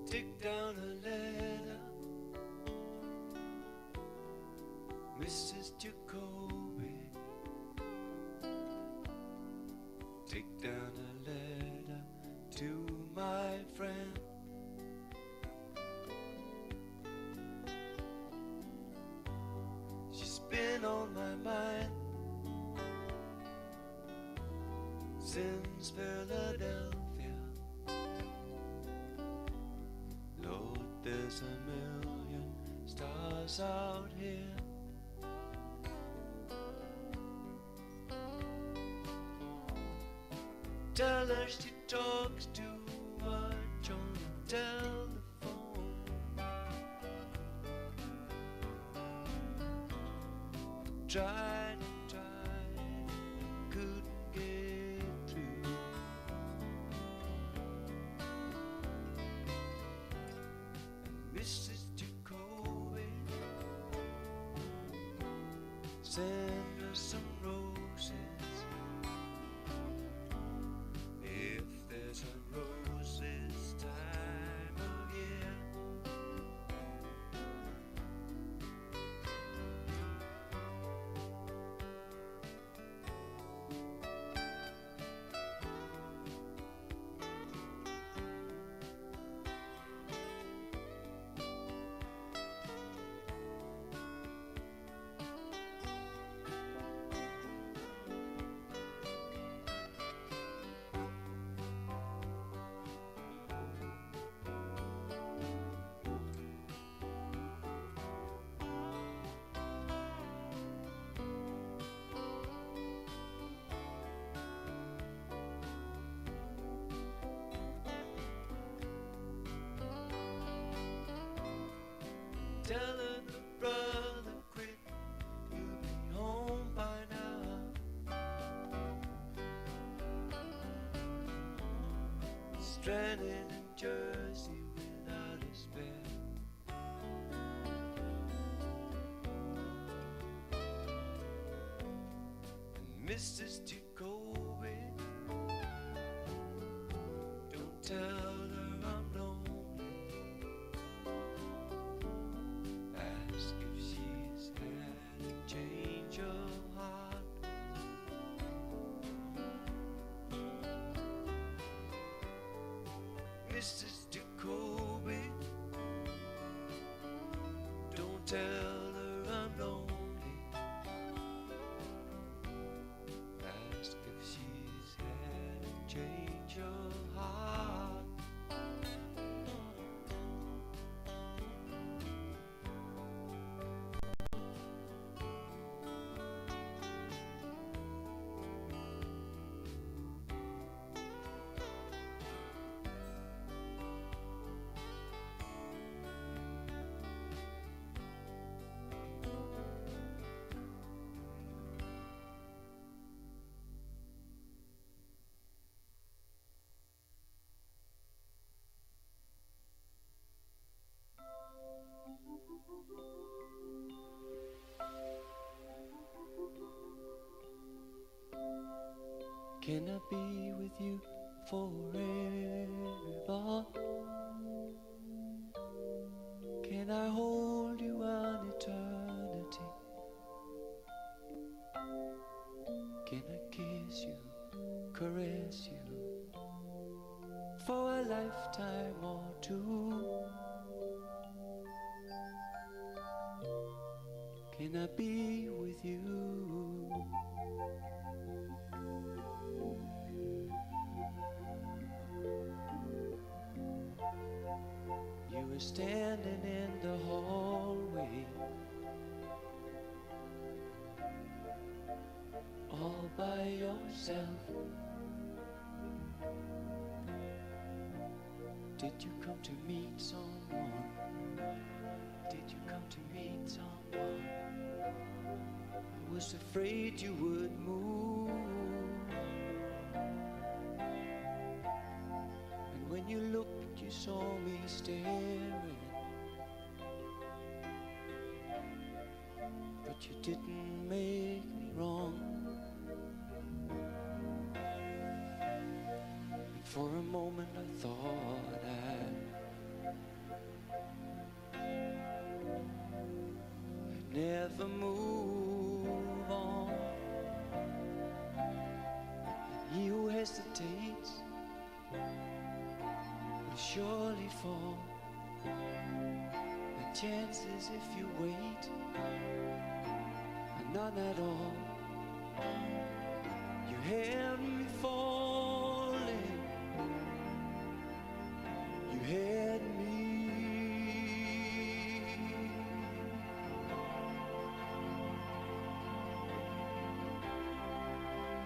Take down a letter, Mrs. Jacoby. Take down a letter to my friend. She's been on my mind since Philadelphia. Lord, there's a million stars out here. Tell her she talks too much on the telephone. Tried and tried, couldn't get through. And Mrs. Jacoby, send her some roses. If there's a rose this time of year, tell her the brother quit, you'll be home by now. Stranded in Jersey without a spare. Mrs. Jacoby, don't tell her I'm lonely. Ask if she's had a change of heart. Mrs. Jacoby, don't tell her I'm lonely. Ask if she's had a change of heart. Can I be with you forever? Can I hold you an eternity? Can I kiss you, caress you for a lifetime or two? Can I be with you? You were standing in the hallway, all by yourself. Did you come to meet someone? Did you come to meet someone? I was afraid you would move. And when you looked, you saw me staring, but you didn't make me wrong. And for a moment I thought I'd never move on. He who hesitates will surely fall. The chances if you wait are none at all. You had me falling, you had me.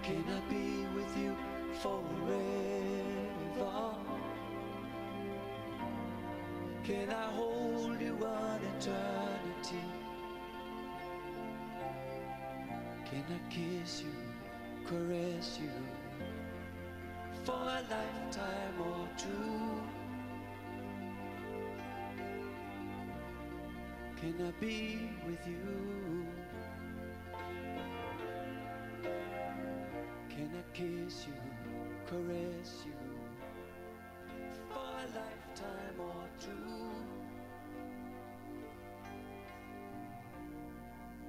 Can I be with you forever? Can I hold you an eternity? Can I kiss you, caress you for a lifetime or two? Can I be with you? Can I kiss you, caress you for a lifetime or two?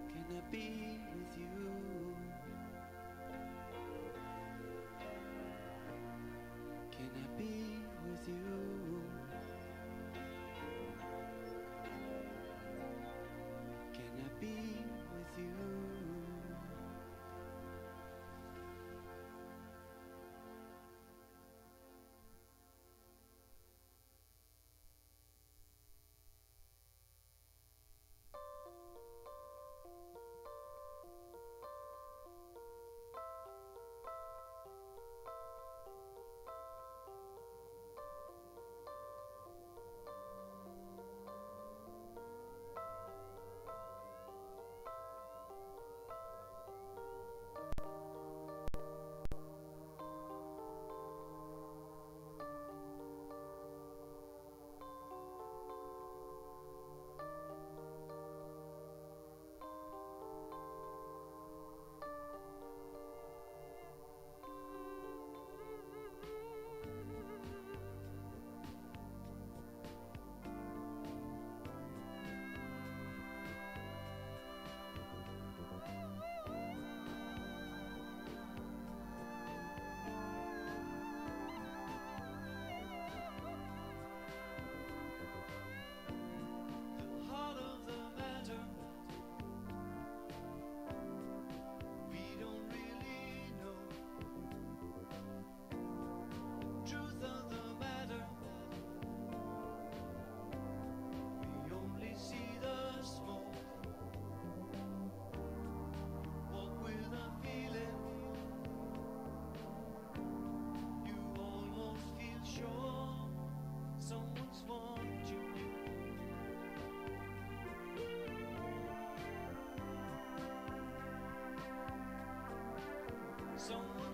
Can I be with you? Can I be with you? Can I be with you?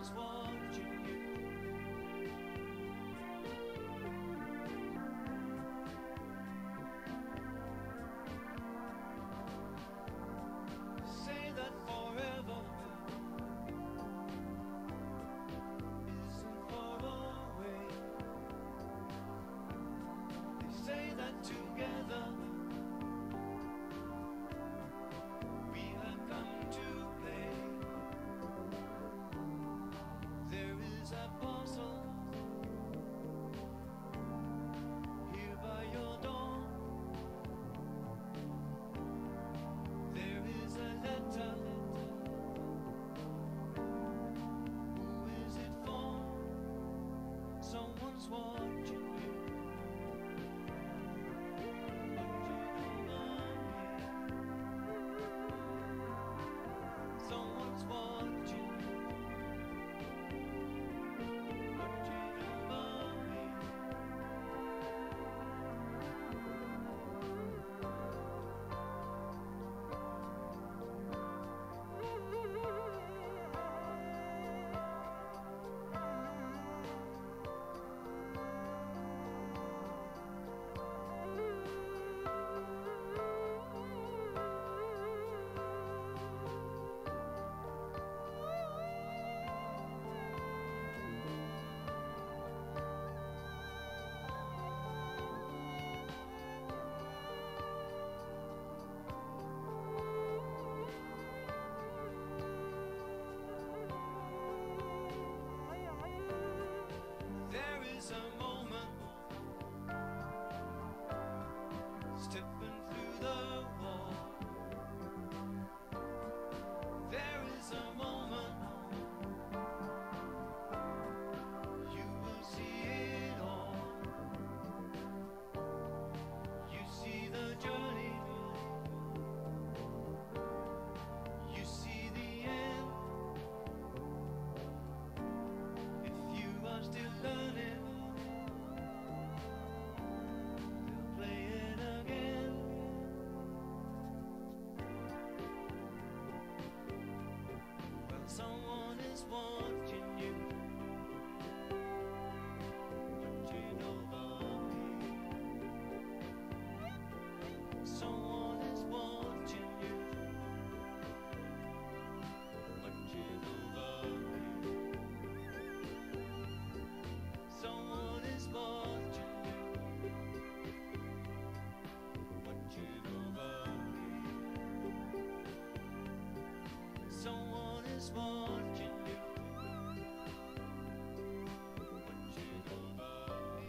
Someone's watching you. Say that forever isn't far away. They say that together we have come to play. There is a parcel here by your door. There is a letter. Who is it for? Someone's watching you. Watching over me. Someone's watching you. Watching over me. There is a moment stepping through the wall. There is a moment you will see it all. You see the journey, you see the end. If you are still learning, they'll play it again. Well, someone is watching you, watching over me. Someone is watching you, watching over me. Someone is watching you, watching over me. Someone is watching you, watching over me.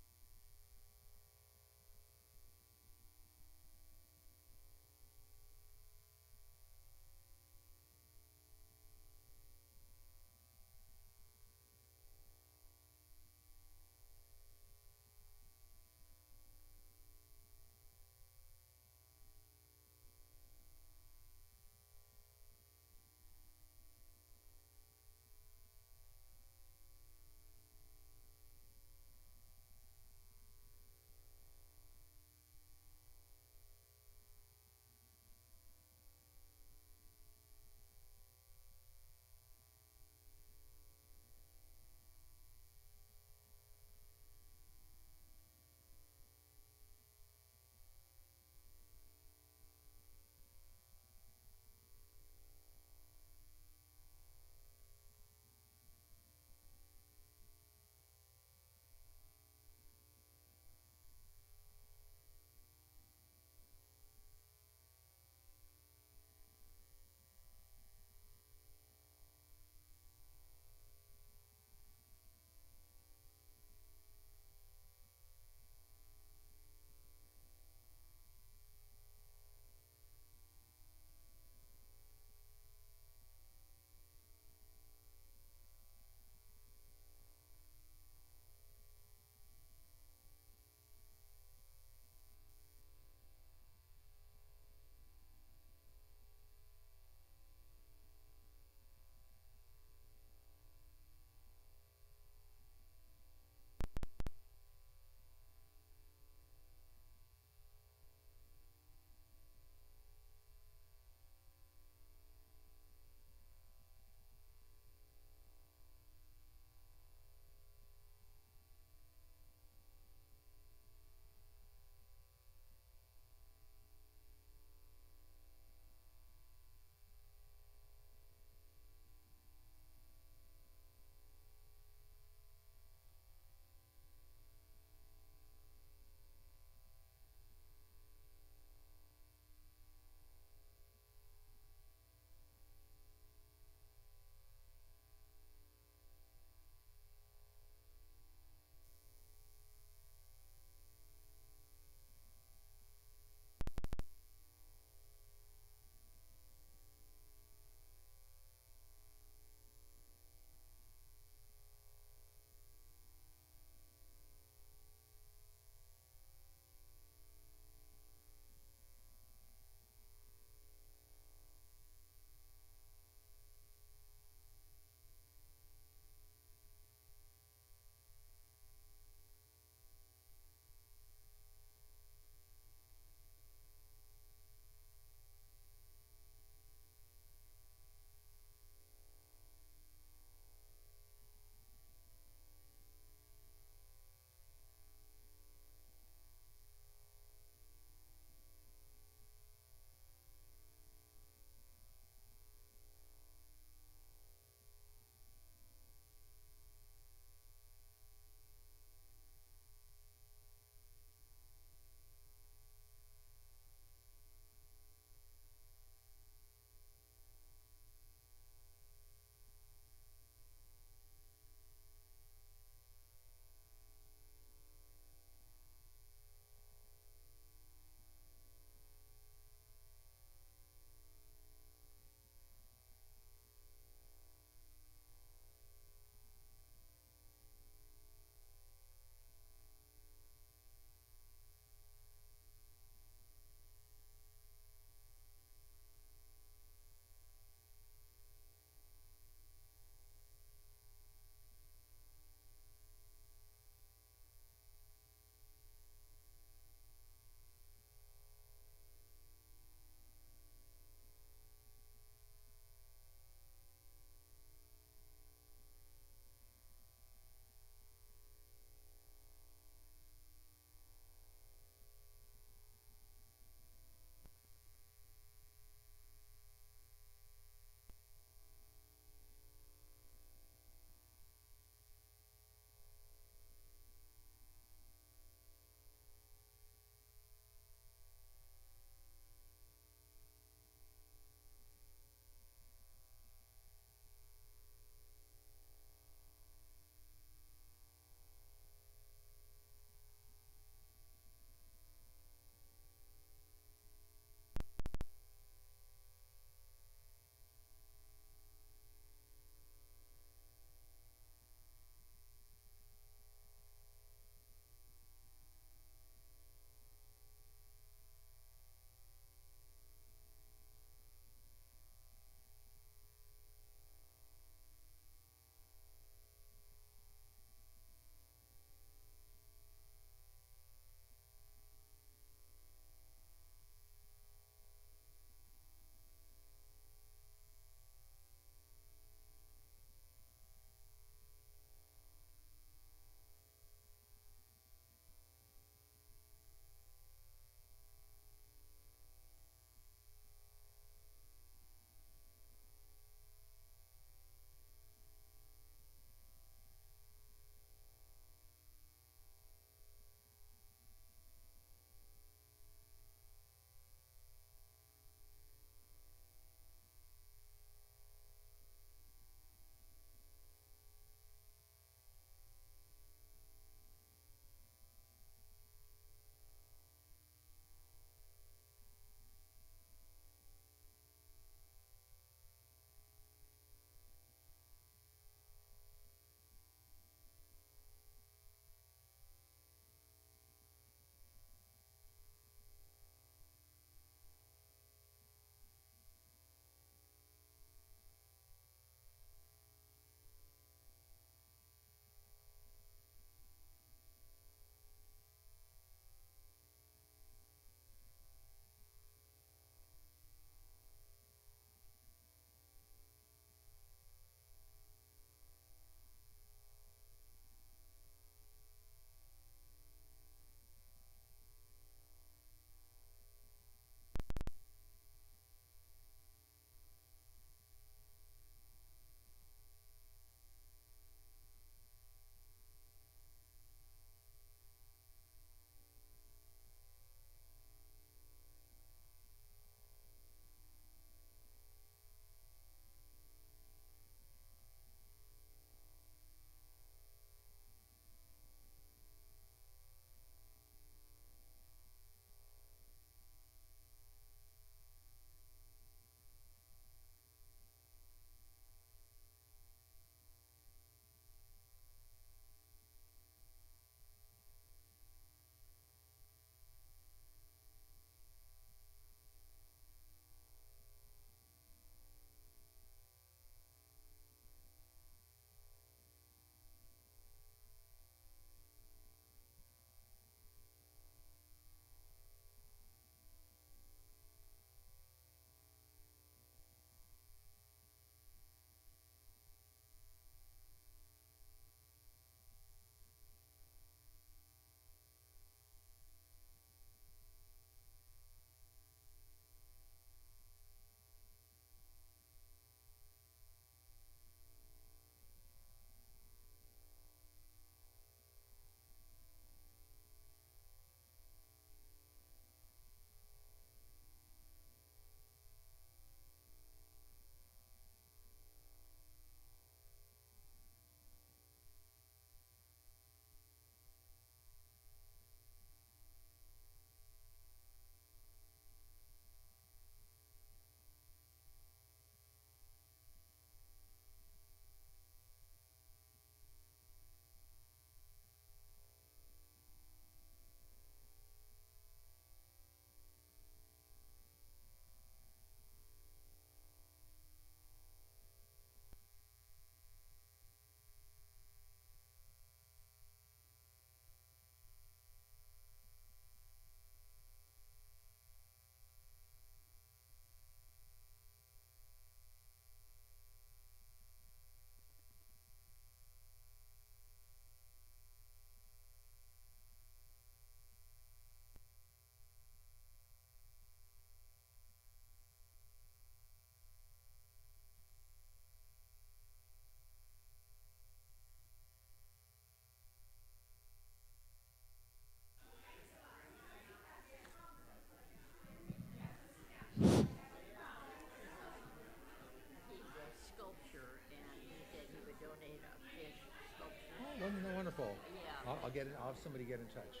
somebody get in touch.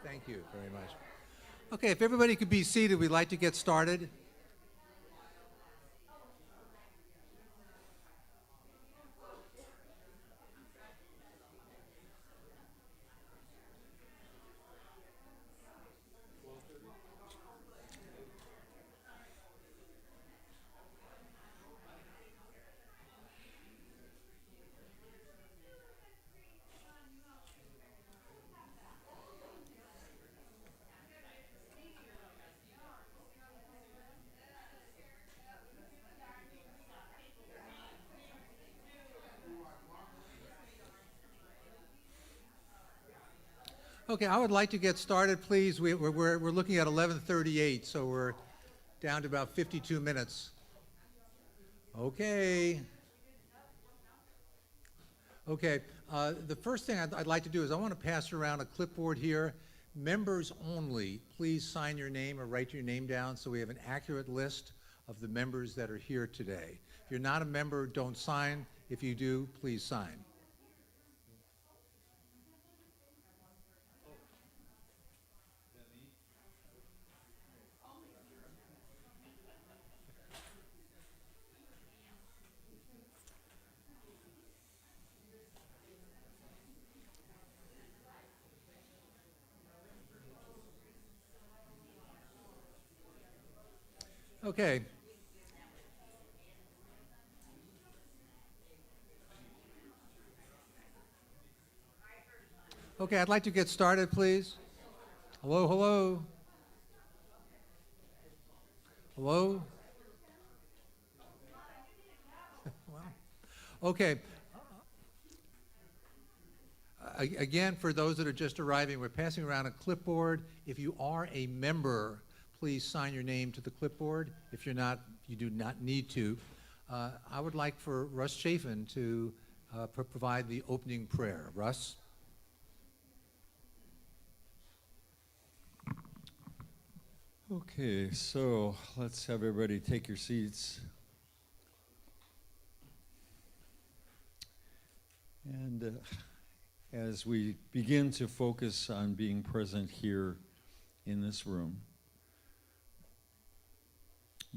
Thank you very much. Okay, if everybody could be seated, we'd like to get started. Okay, I would like to get started, please. We're looking at 11:38, so we're down to about 52 minutes. Okay. Okay, the first thing I'd like to do is I want to pass around a clipboard here. Members only, please sign your name or write your name down so we have an accurate list of the members that are here today. If you're not a member, don't sign. If you do, please sign. Okay. Okay, I'd like to get started, please. Hello, hello. Hello? Well, okay. Again, for those that are just arriving, we're passing around a clipboard. If you are a member, please sign your name to the clipboard. If you're not, you do not need to. I would like for Russ Chafin to provide the opening prayer. Russ? Okay, so let's have everybody take your seats. And as we begin to focus on being present here in this room,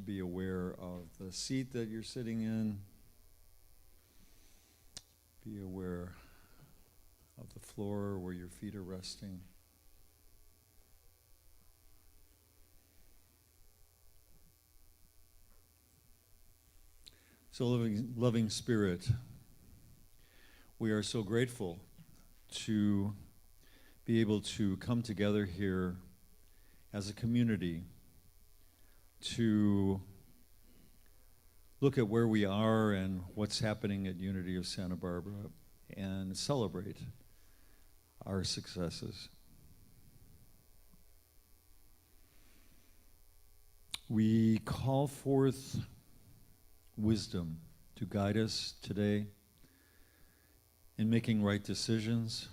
be aware of the seat that you're sitting in. Be aware of the floor where your feet are resting. So, loving Spirit, we are so grateful to be able to come together here as a community to look at where we are and what's happening at Unity of Santa Barbara and celebrate our successes. We call forth wisdom to guide us today in making right decisions.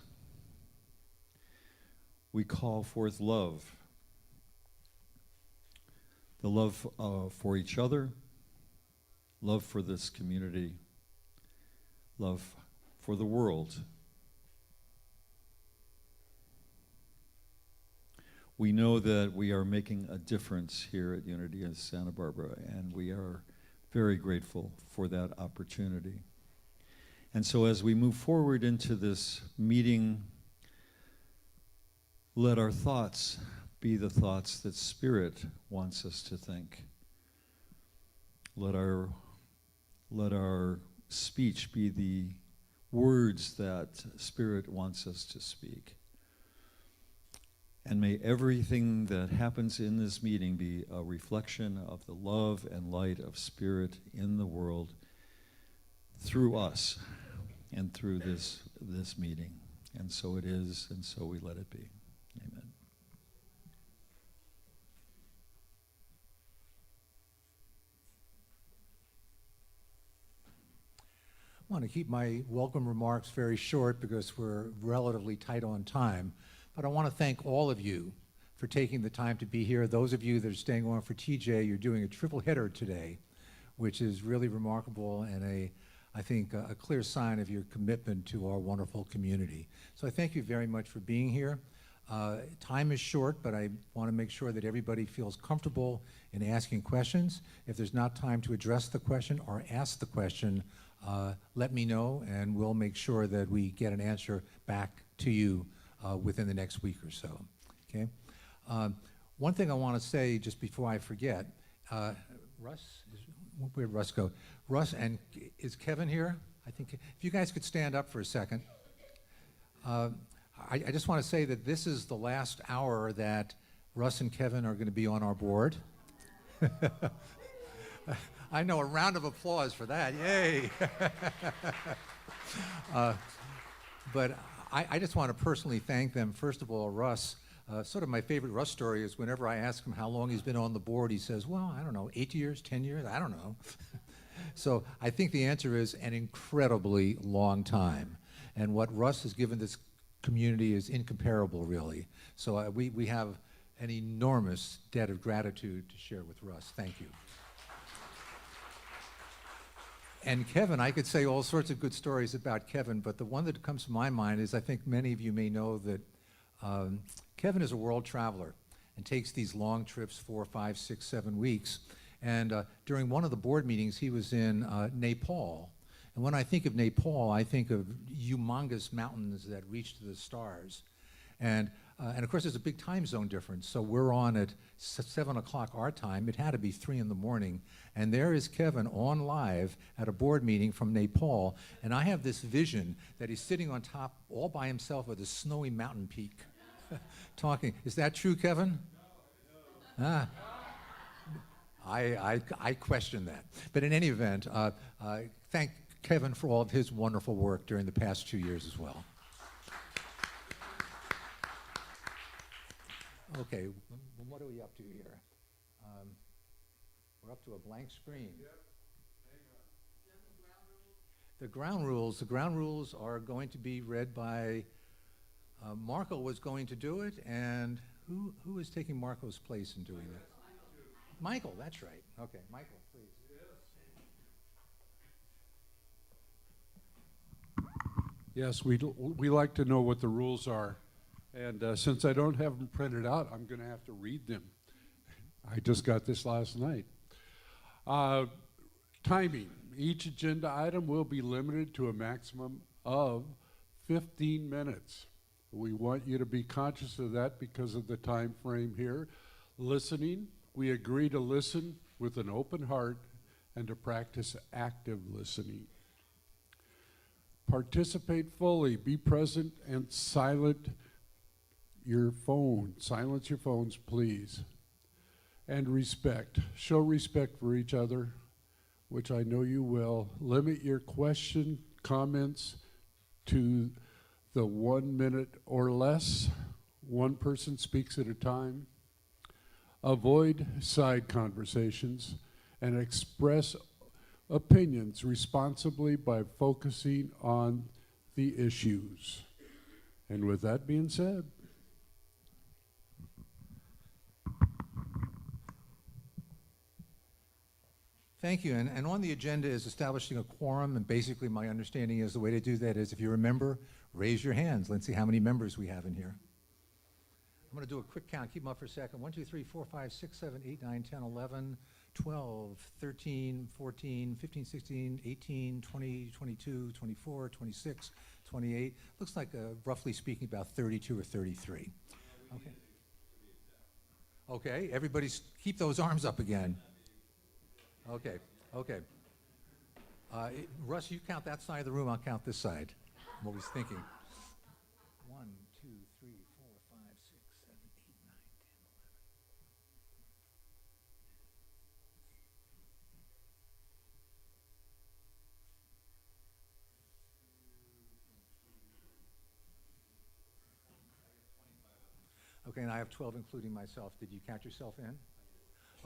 We call forth love. The love for each other, love for this community, love for the world. We know that we are making a difference here at Unity in Santa Barbara, and we are very grateful for that opportunity. And so as we move forward into this meeting, let our thoughts be the thoughts that Spirit wants us to think. Let our speech be the words that Spirit wants us to speak. And may everything that happens in this meeting be a reflection of the love and light of Spirit in the world through us and through this meeting. And so it is, and so we let it be. Amen. I want to keep my welcome remarks very short because we're relatively tight on time. But I want to thank all of you for taking the time to be here. Those of you that are staying on for TJ, you're doing a triple header today, which is really remarkable and I think, a clear sign of your commitment to our wonderful community. So I thank you very much for being here. Time is short, but I want to make sure that everybody feels comfortable in asking questions. If there's not time to address the question or ask the question, let me know, and we'll make sure that we get an answer back to you within the next week or so. Okay. One thing I want to say just before I forget, where'd Russ go? Russ, and is Kevin here? I think if you guys could stand up for a second. I just want to say that this is the last hour that Russ and Kevin are going to be on our board. I know, a round of applause for that. Yay! But I just want to personally thank them. First of all, Russ. Sort of my favorite Russ story is whenever I ask him how long he's been on the board, he says, well, I don't know, 8 years, 10 years, I don't know. So I think the answer is an incredibly long time. And what Russ has given this community is incomparable, really. So we have an enormous debt of gratitude to share with Russ. Thank you. And Kevin, I could say all sorts of good stories about Kevin, but the one that comes to my mind is I think many of you may know that Kevin is a world traveler and takes these long trips, 4, 5, 6, 7 weeks. And during one of the board meetings, he was in Nepal. And when I think of Nepal, I think of humongous mountains that reach to the stars. And of course, there's a big time zone difference. So we're on at 7 o'clock our time. It had to be 3 in the morning. And there is Kevin on live at a board meeting from Nepal. And I have this vision that he's sitting on top all by himself of a snowy mountain peak talking. Is that true, Kevin? No. I question that. But in any event, thank Kevin for all of his wonderful work during the past 2 years as well. Okay, what are we up to here? We're up to a blank screen. The ground rules are going to be read by Marco was going to do it, and who is taking Marco's place in doing that? Michael, that's right. Okay, Michael, please. Yes, we like to know what the rules are. And since I don't have them printed out, I'm going to have to read them. I just got this last night. Timing. Each agenda item will be limited to a maximum of 15 minutes. We want you to be conscious of that because of the time frame here. Listening. We agree to listen with an open heart and to practice active listening. Participate fully. Be present and silent your phone. Silence your phones, please. And respect. Show respect for each other, which I know you will. Limit your question, comments to the 1 minute or less. One person speaks at a time. Avoid side conversations and express opinions responsibly by focusing on the issues. And with that being said, Thank you. And on the agenda is establishing a quorum, and basically my understanding is the way to do that is if you're a member, raise your hands. Let's see how many members we have in here. I'm going to do a quick count. Keep them up for a second. 1, 2, 3, 4, 5, 6, 7, 8, 9, 10, 11, 12, 13, 14, 15, 16, 18, 20, 22, 24, 26, 28. Looks like, roughly speaking, about 32 or 33. Okay. Okay, everybody keep those arms up again. Okay, okay. Russ, you count that side of the room, I'll count this side. I'm always thinking. 1, 2, 3, 4, 5, 6, 7, 8, 9, 10, 11. Okay, and I have 12 including myself. Did you count yourself in?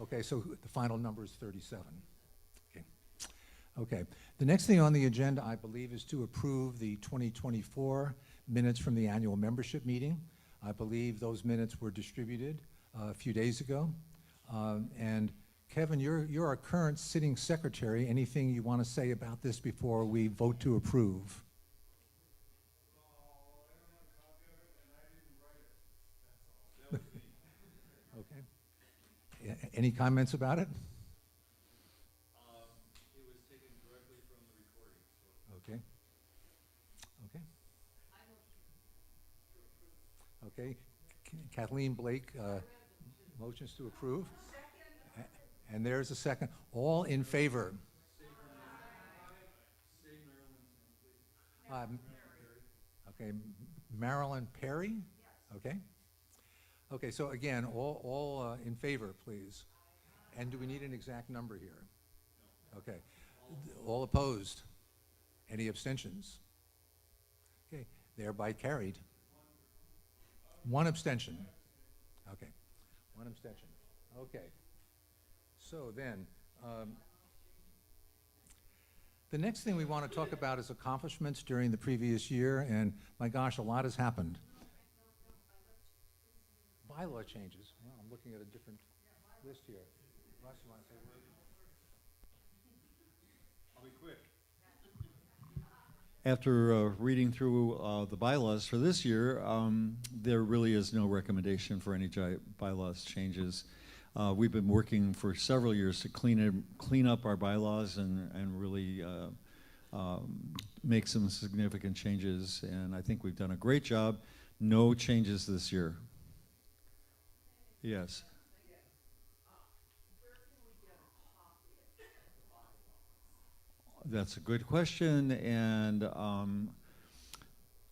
Okay, so the final number is 37. Okay. Okay. The next thing on the agenda, I believe, is to approve the 2024 minutes from the annual membership meeting. I believe those minutes were distributed a few days ago. And Kevin, you're our current sitting secretary. Anything you want to say about this before we vote to approve? Okay. Any comments about it? It was taken directly from the recording, so. Okay. Okay. Okay. Kathleen Blake, motions to approve. And there's a second. All in favor? Okay, Marilyn Perry? Okay. Okay, so again, all in favor, please. And do we need an exact number here? Okay. All opposed? Any abstentions? Okay, thereby carried. One abstention. Okay, one abstention. Okay. So then, the next thing we want to talk about is accomplishments during the previous year, and my gosh, a lot has happened. Bylaw changes. Well, I'm looking at a different list here. Russ, you want to say a word? I'll be quick. After reading through the bylaws for this year, there really is no recommendation for any bylaws changes. We've been working for several years to clean up our bylaws and really make some significant changes, and I think we've done a great job. No changes this year. Yes. That's a good question, and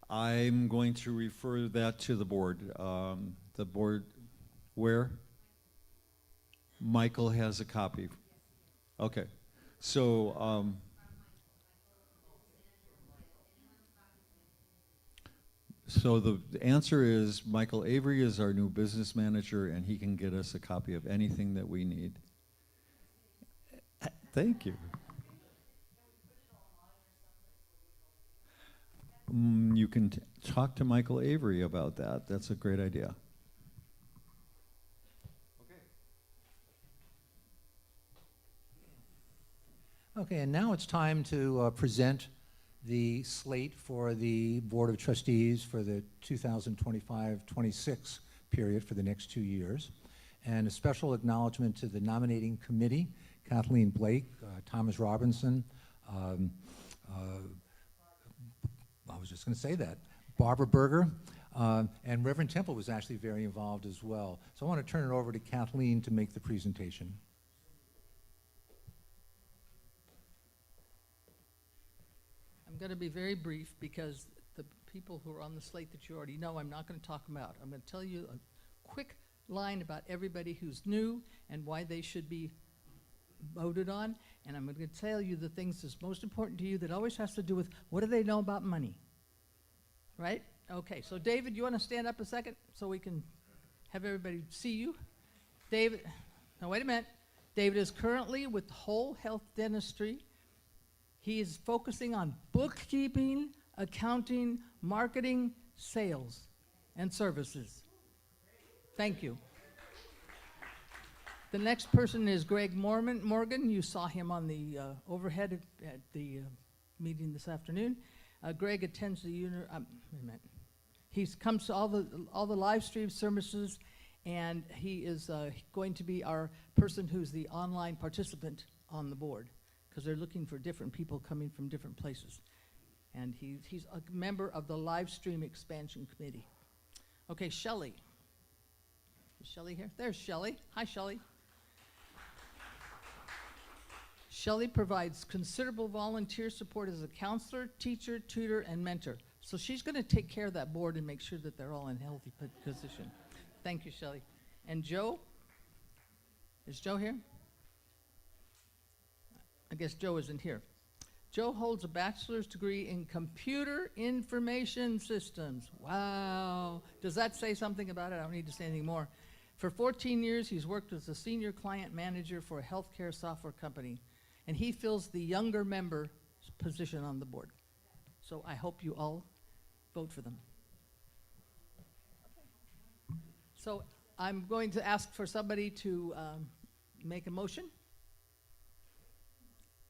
I'm going to refer that to the board. The board, where? Michael has a copy. Okay, so so the answer is Michael Avery is our new business manager, and he can get us a copy of anything that we need. Thank you. You can talk to Michael Avery about that. That's a great idea. Okay, and now it's time to present the slate for the Board of Trustees for the 2025-26 period for the next 2 years. And a special acknowledgement to the nominating committee, Kathleen Blake, Thomas Robinson, I was just going to say that, Barbara Berger, and Reverend Temple was actually very involved as well. So I want to turn it over to Kathleen to make the presentation. I'm going to be very brief because the people who are on the slate that you already know, I'm not going to talk about. I'm going to tell you a quick line about everybody who's new and why they should be voted on, and I'm going to tell you the things that's most important to you that always has to do with what do they know about money, right? Okay, so David, you want to stand up a second so we can have everybody see you? David, now wait a minute. David is currently with Whole Health Dentistry. He is focusing on bookkeeping, accounting, marketing, sales, and services. Thank you. The next person is Greg Morgan. You saw him on the overhead at the meeting this afternoon. Greg attends the wait a minute. He comes to all the live stream services, and he is going to be our person who's the online participant on the board, because they're looking for different people coming from different places. And he's a member of the live stream expansion committee. Okay, Shelley. Is Shelley here? There's Shelley. Hi, Shelley. Shelley provides considerable volunteer support as a counselor, teacher, tutor, and mentor. So she's going to take care of that board and make sure that they're all in healthy position. Thank you, Shelley. And Joe? Is Joe here? I guess Joe isn't here. Joe holds a bachelor's degree in computer information systems. Wow. Does that say something about it? I don't need to say anything more. For 14 years, he's worked as a senior client manager for a healthcare software company, and he fills the younger member position on the board. So I hope you all vote for them. So I'm going to ask for somebody to make a motion?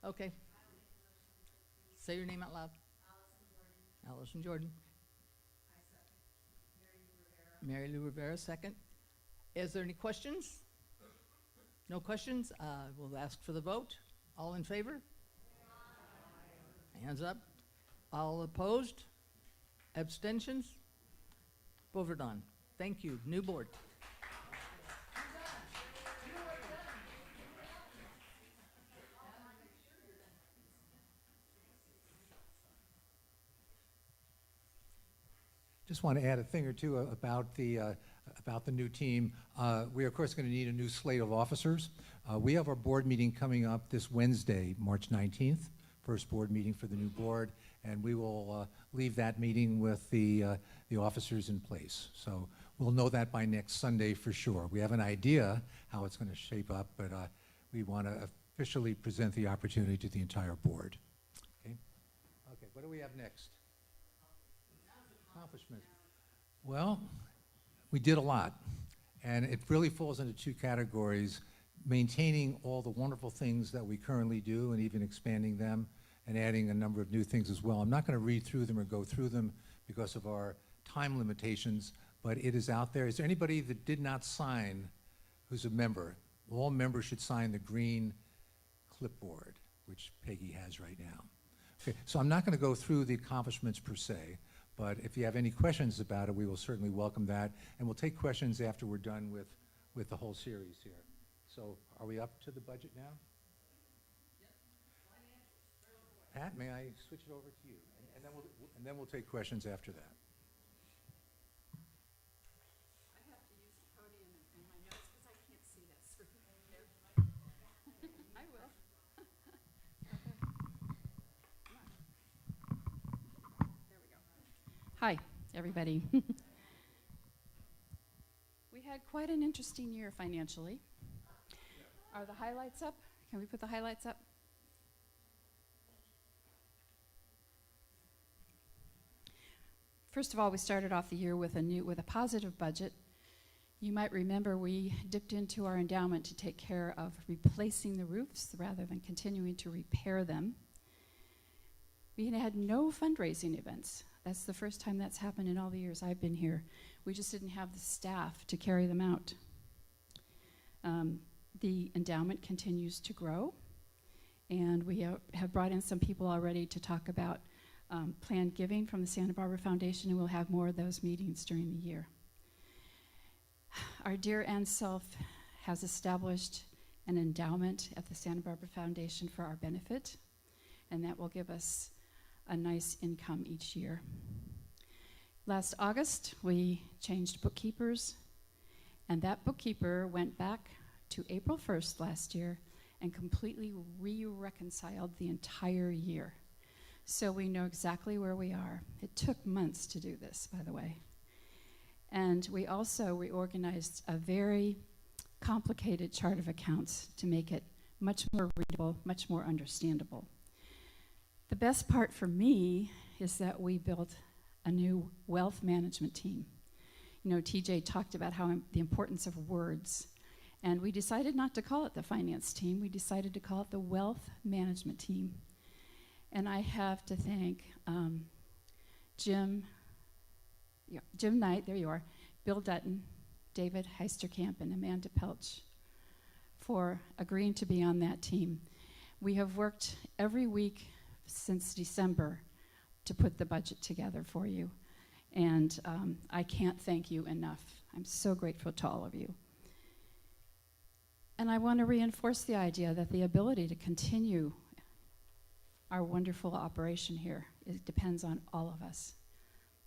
Okay. Say your name out loud. Allison Jordan. Mary Lou Rivera, second. Is there any questions? No questions? We'll ask for the vote. All in favor? Hands up. All opposed? Abstentions? Voted on. Thank you. New board. Just want to add a thing or two about the new team. We are, of course, going to need a new slate of officers. We have our board meeting coming up this Wednesday, March 19th, first board meeting for the new board, and we will leave that meeting with the officers in place. So we'll know that by next Sunday for sure. We have an idea how it's going to shape up, but we want to officially present the opportunity to the entire board. Okay. Okay. What do we have next? Accomplishments. Well, we did a lot, and it really falls into two categories: maintaining all the wonderful things that we currently do and even expanding them and adding a number of new things as well. I'm not going to read through them or go through them because of our time limitations, but it is out there. Is there anybody that did not sign who's a member? All members should sign the green clipboard, which Peggy has right now. Okay, so I'm not going to go through the accomplishments per se, but if you have any questions about it, we will certainly welcome that. And we'll take questions after we're done with the whole series here. So are we up to the budget now? Pat, may I switch it over to you? And then we'll take questions after that. I have to use the podium and my notes because I can't see that screen. I will. There we go. Hi, everybody. We had quite an interesting year financially. Are the highlights up? Can we put the highlights up? First of all, we started off the year with a positive budget. You might remember we dipped into our endowment to take care of replacing the roofs rather than continuing to repair them. We had no fundraising events. That's the first time that's happened in all the years I've been here. We just didn't have the staff to carry them out. The endowment continues to grow, and we have brought in some people already to talk about planned giving from the Santa Barbara Foundation, and we'll have more of those meetings during the year. Our dear Ann Self has established an endowment at the Santa Barbara Foundation for our benefit, and that will give us a nice income each year. Last August, we changed bookkeepers, and that bookkeeper went back to April 1st last year and completely re-reconciled the entire year. So we know exactly where we are. It took months to do this, by the way. And we also reorganized a very complicated chart of accounts to make it much more readable, much more understandable. The best part for me is that we built a new wealth management team. You know, TJ talked about the importance of words. And we decided not to call it the finance team. We decided to call it the wealth management team. And I have to thank Jim Knight, there you are, Bill Dutton, David Heisterkamp, and Amanda Pelch for agreeing to be on that team. We have worked every week since December to put the budget together for you. And I can't thank you enough. I'm so grateful to all of you. And I want to reinforce the idea that the ability to continue our wonderful operation here, it depends on all of us.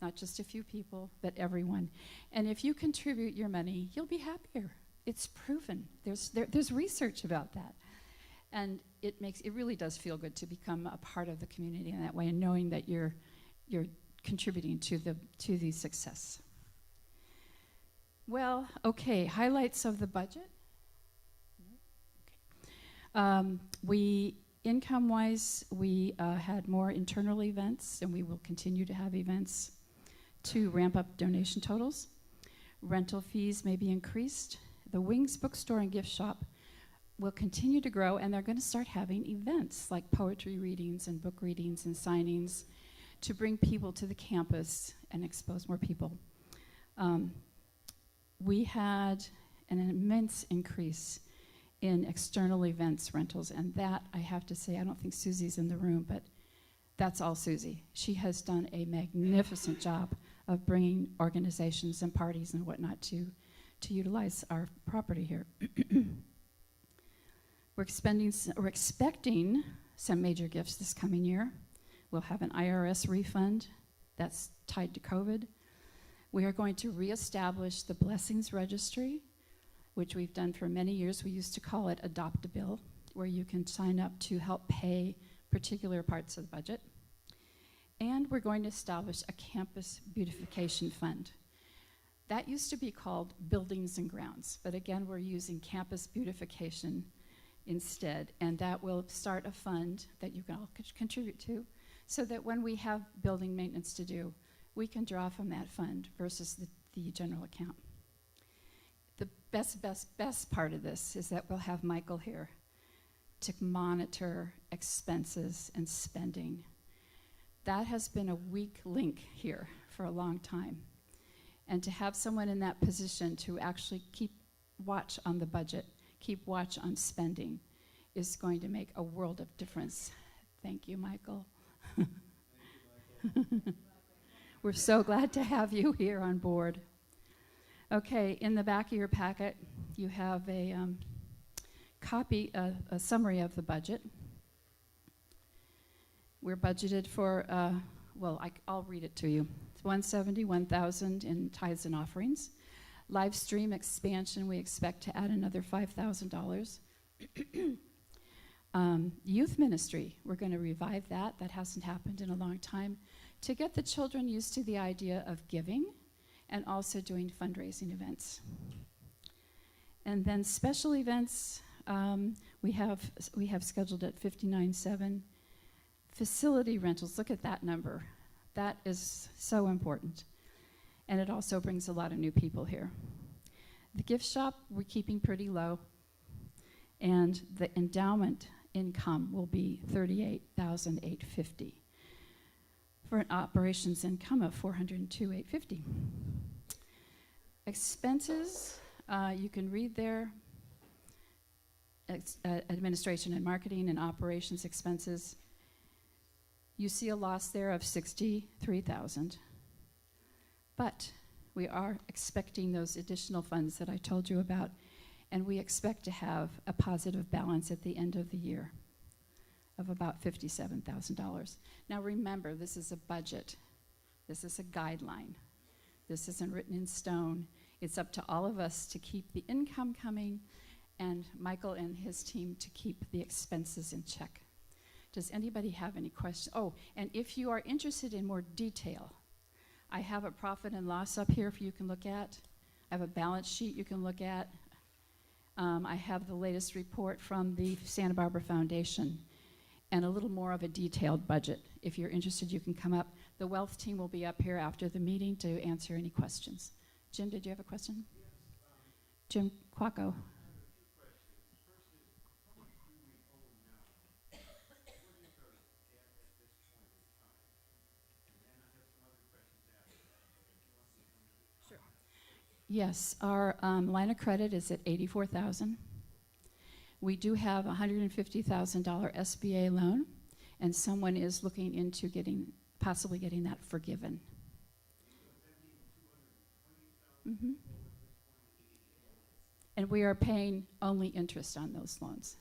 Not just a few people, but everyone. And if you contribute your money, you'll be happier. It's proven. There's research about that. And it really does feel good to become a part of the community in that way, and knowing that you're contributing to the success. Well, okay, highlights of the budget. Income-wise, we had more internal events, and we will continue to have events to ramp up donation totals. Rental fees may be increased. The Wings Bookstore and Gift Shop will continue to grow, and they're going to start having events like poetry readings and book readings and signings to bring people to the campus and expose more people. We had an immense increase in external events rentals, and that, I have to say, I don't think Susie's in the room, but that's all Susie. She has done a magnificent job of bringing organizations and parties and whatnot to utilize our property here. We're expecting some major gifts this coming year. We'll have an IRS refund that's tied to COVID. We are going to reestablish the Blessings Registry, which we've done for many years. We used to call it Adopt-A-Bill, where you can sign up to help pay particular parts of the budget. And we're going to establish a campus beautification fund. That used to be called Buildings and Grounds, but again, we're using campus beautification instead, and that will start a fund that you can all contribute to, so that when we have building maintenance to do, we can draw from that fund versus the general account. The best part of this is that we'll have Michael here to monitor expenses and spending. That has been a weak link here for a long time. And to have someone in that position to actually keep watch on the budget, keep watch on spending, is going to make a world of difference. Thank you, Michael. Thank you, Michael. We're so glad to have you here on board. Okay, in the back of your packet, you have a copy, a summary of the budget. We're budgeted for, I'll read it to you. It's $171,000 in tithes and offerings. Live stream expansion, we expect to add another $5,000. Youth ministry, we're going to revive that. That hasn't happened in a long time, to get the children used to the idea of giving and also doing fundraising events. And then special events, we have scheduled at 59.7. Facility rentals, look at that number. That is so important. And it also brings a lot of new people here. The gift shop, we're keeping pretty low. And the endowment income will be $38,850 for an operations income of $402,850. Expenses, you can read there. Administration and marketing and operations expenses. You see a loss there of $63,000. But we are expecting those additional funds that I told you about, and we expect to have a positive balance at the end of the year of about $57,000. Now remember, this is a budget. This is a guideline. This isn't written in stone. It's up to all of us to keep the income coming, and Michael and his team to keep the expenses in check. Does anybody have any questions? Oh, and if you are interested in more detail, I have a profit and loss up here for you can look at. I have a balance sheet you can look at. I have the latest report from the Santa Barbara Foundation and a little more of a detailed budget. If you're interested, you can come up. The wealth team will be up here after the meeting to answer any questions. Jim, did you have a question? Yes. Jim Quacco. Yes, our line of credit is at $84,000. We do have a $150,000 SBA loan, and someone is looking into possibly getting that forgiven. Mm-hmm. And we are paying only interest on those loans.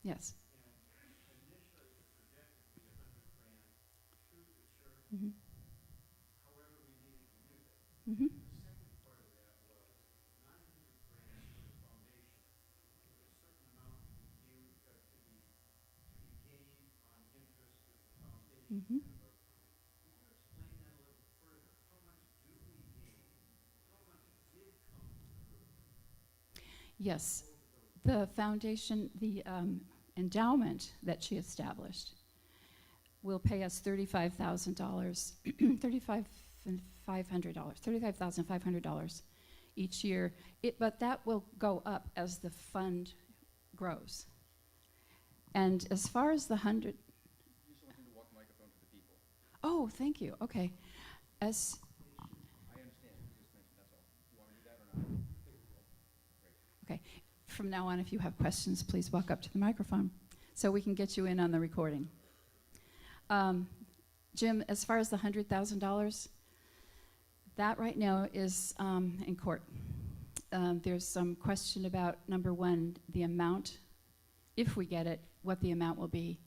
Yes. Mm-hmm. Mm-hmm. Mm-hmm. Yes, the foundation, the endowment that she established will pay us $35,000, $35,500 each year. But that will go up as the fund grows. And as far as the 100, oh, thank you. Okay. As okay, from now on, if you have questions, please walk up to the microphone so we can get you in on the recording. Jim, as far as the $100,000, that right now is in court. There's some question about, number one, the amount, if we get it, what the amount will be.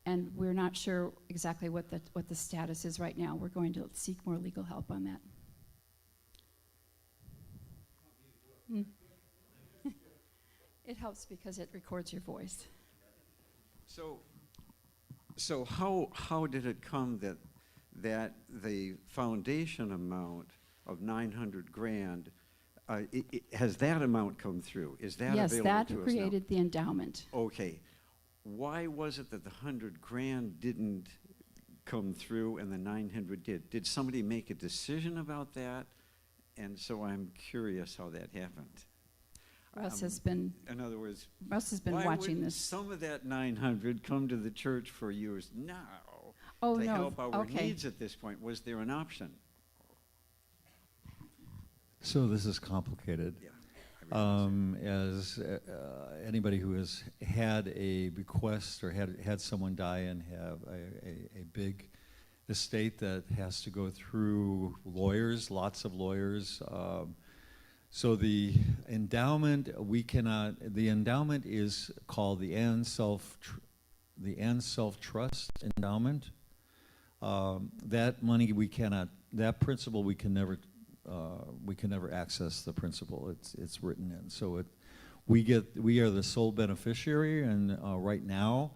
And we're not sure exactly what the status is right now. We're going to seek more legal help on that. It helps because it records your voice. So how did it come that the foundation amount of $900,000 has that amount come through? Is that yes, available that to us now? created the endowment. Okay. Why was it that the $100,000 didn't come through and the 900 did? Did somebody make a decision about that? And so I'm curious how that happened. Russ has been. In other words, Russ has been why watching wouldn't this. some of that 900 come to the church for years now Oh, to no. help our Okay. needs at this point? Was there an option? So this is complicated. Yeah. I realize As anybody who has had a bequest or had someone die and have a big estate that has to go through lawyers, lots of lawyers. So the endowment, the endowment is called the Ann Self Trust Endowment. That money that principal we can never access the principal. It's written in. So we are the sole beneficiary, and right now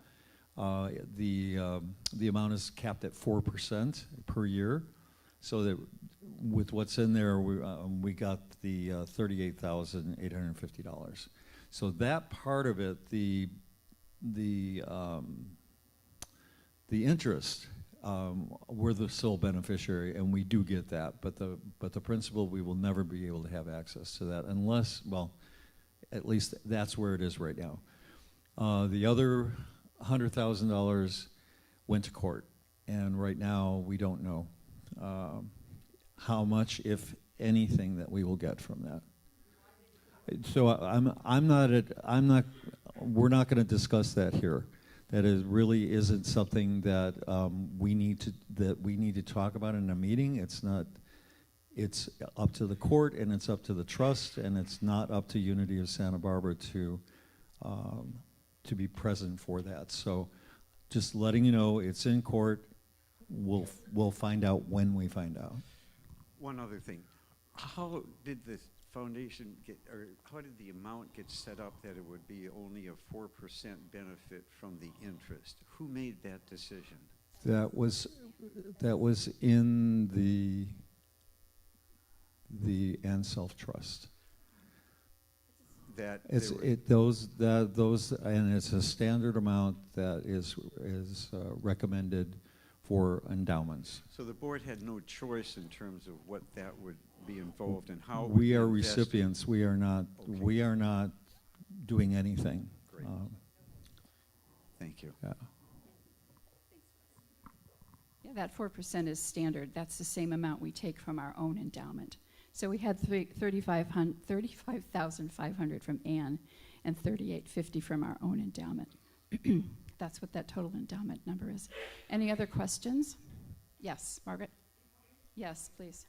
the amount is capped at 4% per year. So that with what's in there, we got the $38,850. So that part of it, the interest. We're the sole beneficiary, and we do get that. But the principal, we will never be able to have access to that unless, well, at least that's where it is right now. The other $100,000 went to court, and right now we don't know how much, if anything, that we will get from that. So we're not going to discuss that here. That really isn't something that we need to talk about in a meeting. It's not. It's up to the court, and it's up to the trust, and it's not up to Unity of Santa Barbara to be present for that. So, just letting you know, it's in court. We'll find out when we find out. One other thing. How did the foundation or how did the amount get set up that it would be only a 4% benefit from the interest? Who made that decision? That was in the Ann Self Trust. That those and it's a standard amount that is recommended for endowments. So the board had no choice in terms of what that would be involved in. How it would We be are invested. recipients. We are not. Okay. We are not doing anything. Great. Thank you. Yeah. Yeah, that 4% is standard. That's the same amount we take from our own endowment. So we had $35,500 from Ann and $38,50 from our own endowment. That's what that total endowment number is. Any other questions? Yes, Margaret? Yes, please.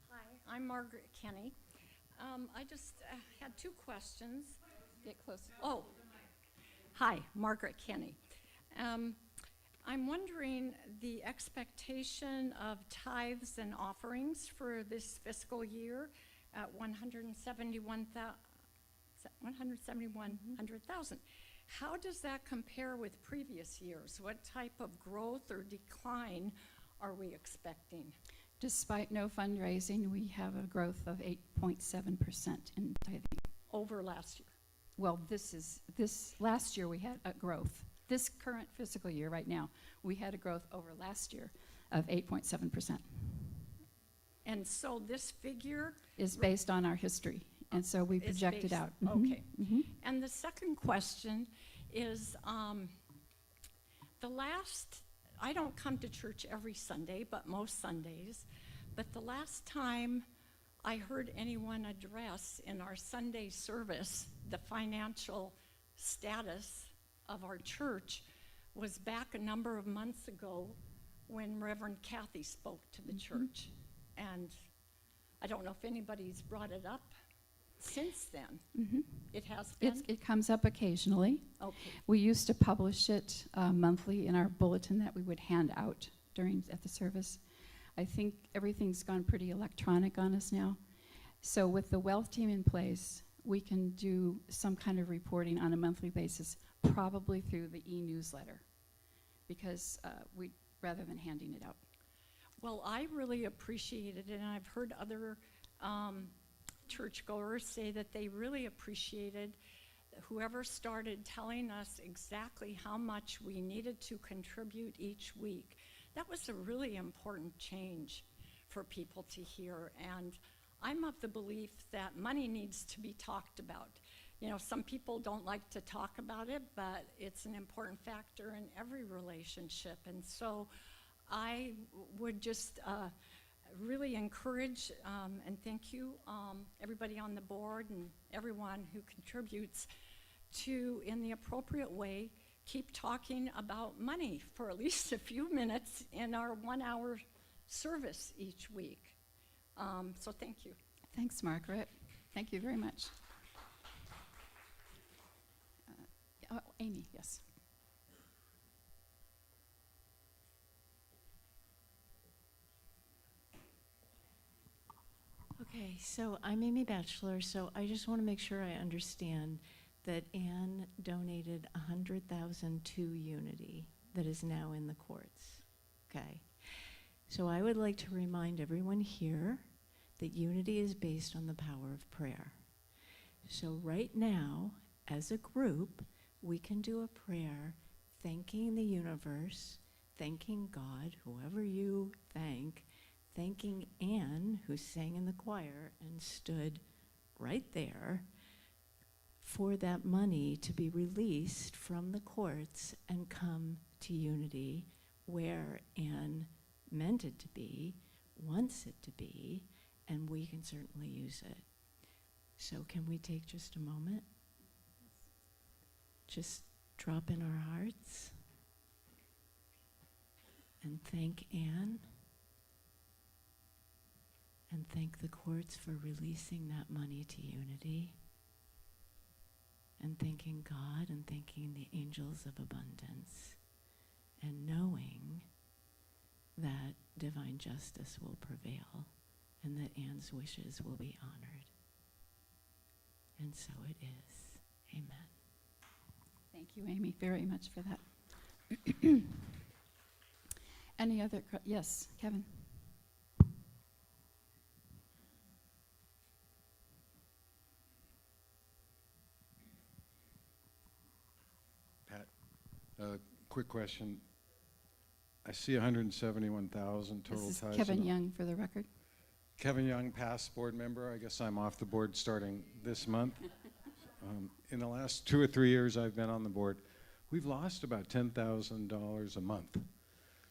Hi, I'm Margaret Kenny. I just had two questions. Get closer. Oh, hi, Margaret Kenny. I'm wondering the expectation of tithes and offerings for this fiscal year at $171,000. How does that compare with previous years? What type of growth or decline are we expecting? Despite no fundraising, we have a growth of 8.7% in tithing. over last year? Well, last year we had a growth. This current fiscal year right now, we had a growth over last year of 8.7%. And so this figure Is based on our history, and so we is projected based- out. Mhm, Okay. mhm. And the second question is, I don't come to church every Sunday, but most Sundays. But the last time I heard anyone address in our Sunday service the financial status of our church was back a number of months ago when Reverend Kathy spoke to the church. And I don't know if anybody's brought it up since then. It has been? It comes up occasionally. Okay. We used to publish it monthly in our bulletin that we would hand out at the service. I think everything's gone pretty electronic on us now. So with the wealth team in place, we can do some kind of reporting on a monthly basis, probably through the e-newsletter, because rather than handing it out. Well, I really appreciate it, and I've heard other churchgoers say that they really appreciated whoever started telling us exactly how much we needed to contribute each week. That was a really important change for people to hear, and I'm of the belief that money needs to be talked about. You know, some people don't like to talk about it, but it's an important factor in every relationship, and so I would just really encourage and thank you, everybody on the board and everyone who contributes to, in the appropriate way, keep talking about money for at least a few minutes in our 1-hour service each week. So thank you. Thanks, Margaret. Thank you very much. Amy, yes. Okay, so I'm Amy Batchelor, so I just want to make sure I understand that Anne donated $100,000 to Unity that is now in the courts. Okay. So I would like to remind everyone here that Unity is based on the power of prayer. So right now, as a group, we can do a prayer thanking the universe, thanking God, whoever you thanking Anne, who sang in the choir and stood right there, for that money to be released from the courts and come to Unity, where Anne meant it to be, wants it to be, and we can certainly use it. So can we take just a moment? Just drop in our hearts and thank Anne and thank the courts for releasing that money to Unity, and thanking God and thanking the angels of abundance, and knowing that divine justice will prevail and that Anne's wishes will be honored. And so it is. Amen. Thank you, Amy, very much for that. Any other, yes, Kevin? Pat, quick question. I see 171,000 total This is ties. Kevin Young, for the record. Kevin Young, past board member. I guess I'm off the board starting this month. In the last 2 or 3 years I've been on the board, we've lost about $10,000 a month.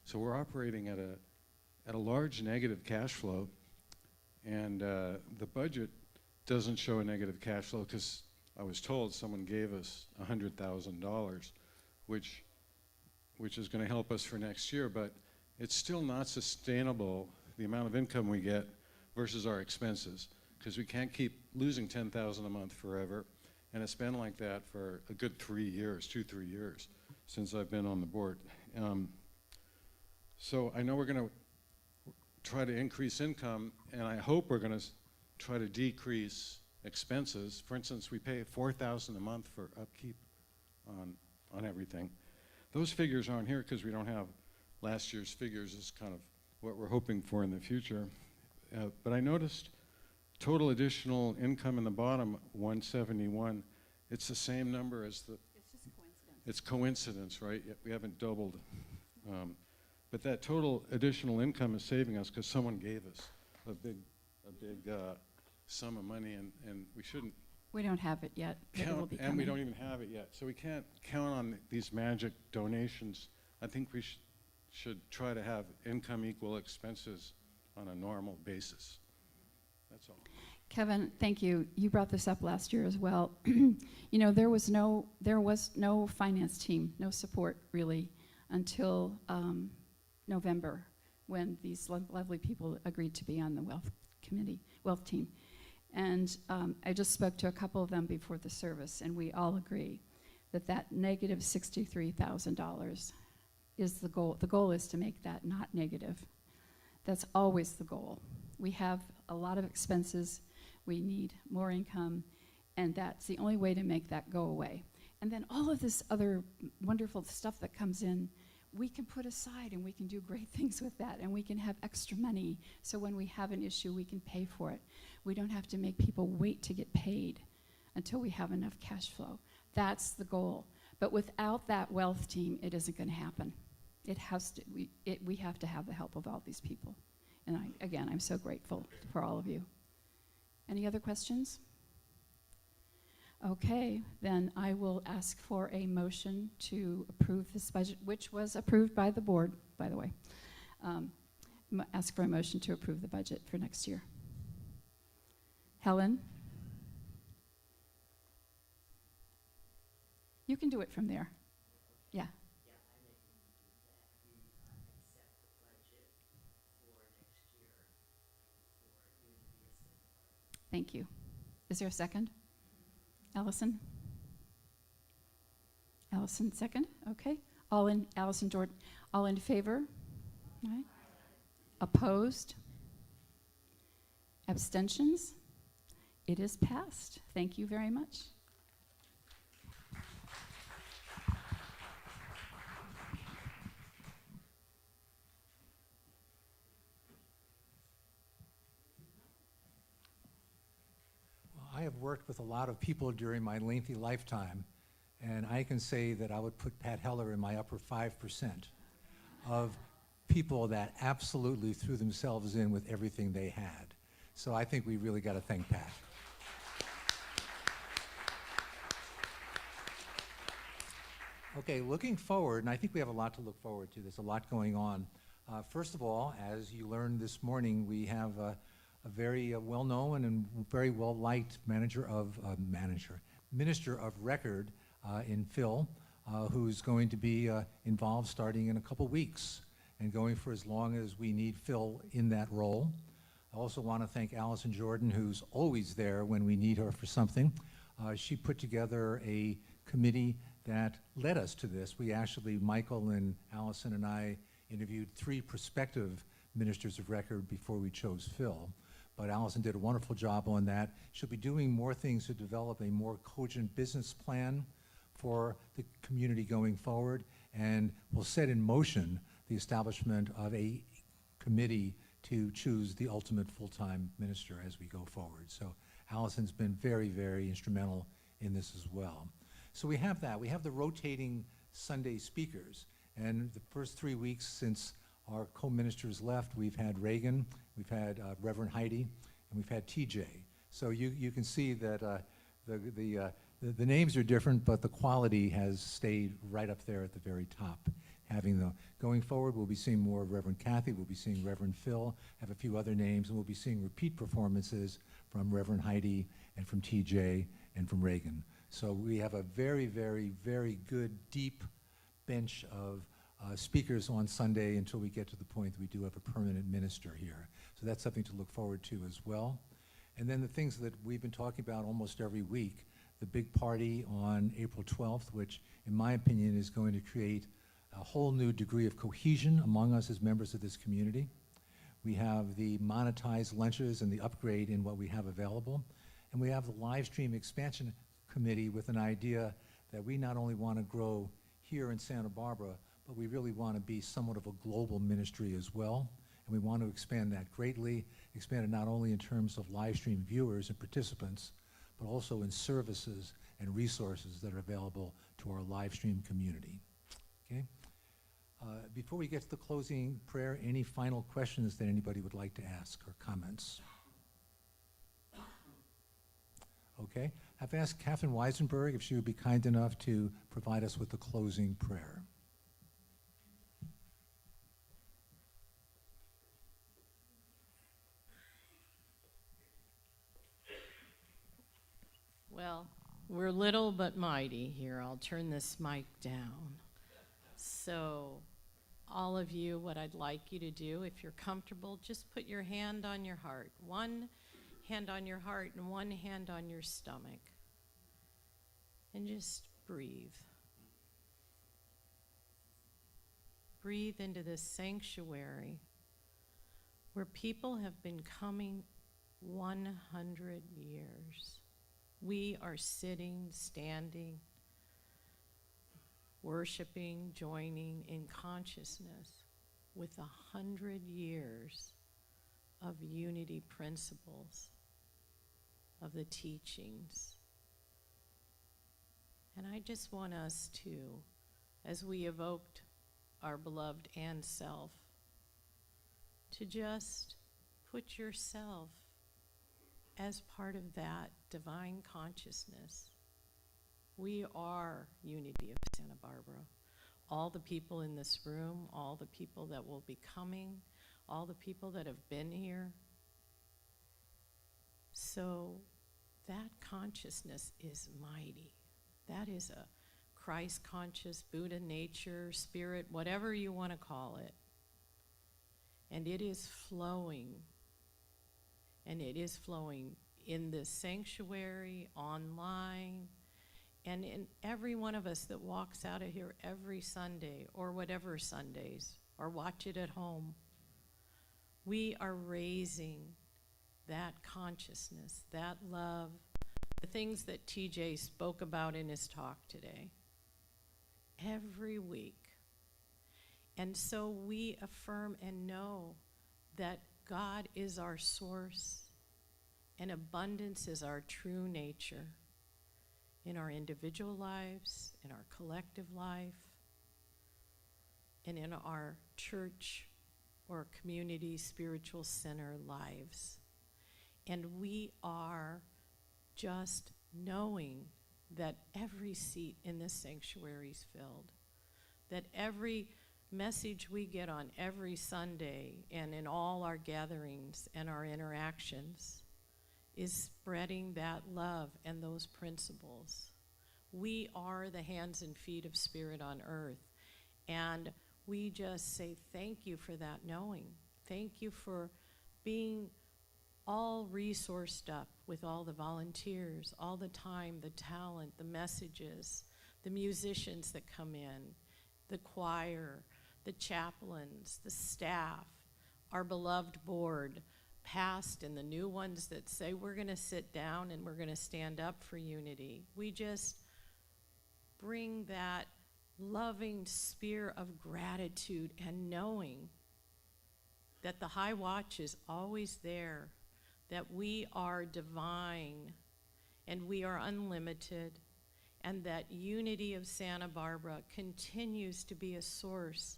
So we're operating at a large negative cash flow, and the budget doesn't show a negative cash flow because I was told someone gave us $100,000, which is going to help us for next year, but it's still not sustainable, the amount of income we get versus our expenses, because we can't keep losing $10,000 a month forever. And it's been like that for a good 3 years, 2-3 years, since I've been on the board. So I know we're going to try to increase income, and I hope we're going to try to decrease expenses. For instance, we pay $4,000 a month for upkeep on everything. Those figures aren't here because we don't have last year's figures. Is kind of what we're hoping for in the future. But I noticed total additional income in the bottom, 171, it's the same number as the... It's just a coincidence. It's coincidence, right? We haven't doubled. But that total additional income is saving us because someone gave us a big sum of money, and we shouldn't We don't have it yet, but it will count, be and we coming. don't even have it yet. So we can't count on these magic donations. I think we should try to have income equal expenses on a normal basis. That's all. Kevin, thank you. You brought this up last year as well. You know, there was no finance team, no support really, until November, when these lovely people agreed to be on the wealth team. And I just spoke to a couple of them before the service, and we all agree that negative $63,000 is the goal. The goal is to make that not negative. That's always the goal. We have a lot of expenses. We need more income, and that's the only way to make that go away. And then all of this other wonderful stuff that comes in, we can put aside, and we can do great things with that, and we can have extra money, so when we have an issue, we can pay for it. We don't have to make people wait to get paid until we have enough cash flow. That's the goal. But without that wealth team, it isn't going to happen. It has to. We have to have the help of all these people. And again, I'm so grateful for all of you. Any other questions? Okay, then I will ask for a motion to approve this budget, which was approved by the board, by the way. Ask for a motion to approve the budget for next year. Helen? You can do it from there. Yeah. Thank you. Is there a second? Allison? Allison, second? Okay. Allison Jordan, all in favor? All right. Opposed? Abstentions? It is passed. Thank you very much. I have worked with a lot of people during my lengthy lifetime, and I can say that I would put Pat Heller in my upper 5% of people that absolutely threw themselves in with everything they had. So I think we really got to thank Pat. Okay, looking forward, and I think we have a lot to look forward to. There's a lot going on. First of all, as you learned this morning, we have a very well-known and very well-liked minister of record in Phil, who's going to be involved starting in a couple weeks and going for as long as we need Phil in that role. I also want to thank Allison Jordan, who's always there when we need her for something. She put together a committee that led us to this. We actually, Michael and Allison and I, interviewed 3 prospective ministers of record before we chose Phil. But Allison did a wonderful job on that. She'll be doing more things to develop a more cogent business plan for the community going forward, and will set in motion the establishment of a committee to choose the ultimate full-time minister as we go forward. So Allison's been very, very instrumental in this as well. So we have that. We have the rotating Sunday speakers, and the first 3 weeks since our co-ministers left, we've had Reagan, we've had Reverend Heidi, and we've had TJ. So you can see that the names are different, but the quality has stayed right up there at the very top. Going forward, we'll be seeing more of Reverend Kathy, we'll be seeing Reverend Phil, have a few other names, and we'll be seeing repeat performances from Reverend Heidi and from TJ and from Reagan. So we have a very, very, very good, deep bench of speakers on Sunday until we get to the point that we do have a permanent minister here. So that's something to look forward to as well. And then the things that we've been talking about almost every week, the big party on April 12th, which in my opinion is going to create a whole new degree of cohesion among us as members of this community. We have the monetized lunches and the upgrade in what we have available. And we have the live stream expansion committee with an idea that we not only want to grow here in Santa Barbara, but we really want to be somewhat of a global ministry as well. and we want to expand that greatly, expand it not only in terms of live stream viewers and participants, but also in services and resources that are available to our live stream community. Okay? Before we get to the closing prayer, any final questions that anybody would like to ask or comments? Okay. I've asked Catherine Weisenberg if she would be kind enough to provide us with the closing prayer. Well, we're little but mighty here. I'll turn this mic down. So, all of you, what I'd like you to do, if you're comfortable, just put your hand on your heart. One hand on your heart and one hand on your stomach. And just breathe. Breathe into this sanctuary where people have been coming 100 years. We are sitting, standing, worshiping, joining in consciousness with 100 years of unity principles, of the teachings. And I just want us to, as we evoked our beloved Ann Self, to just put yourself as part of that divine consciousness. We are Unity of Santa Barbara. All the people in this room, all the people that will be coming, all the people that have been here. So that consciousness is mighty. That is a Christ conscious, Buddha nature, spirit, whatever you want to call it. And it is flowing. And it is flowing in this sanctuary, online, and in every one of us that walks out of here every Sunday, or whatever Sundays, or watch it at home. We are raising that consciousness, that love, the things that TJ spoke about in his talk today, every week. And so we affirm and know that God is our source, and abundance is our true nature in our individual lives, in our collective life, and in our church or community spiritual center lives. And we are just knowing that every seat in this sanctuary is filled, that every message we get on every Sunday and in all our gatherings and our interactions is spreading that love and those principles. We are the hands and feet of Spirit on earth, and we just say thank you for that knowing. Thank you for being all resourced up with all the volunteers, all the time, the talent, the messages, the musicians that come in, the choir, the chaplains, the staff, our beloved board, past and the new ones that say we're going to sit down and we're going to stand up for unity. We just bring that loving spear of gratitude and knowing that the high watch is always there, that we are divine and we are unlimited, and that Unity of Santa Barbara continues to be a source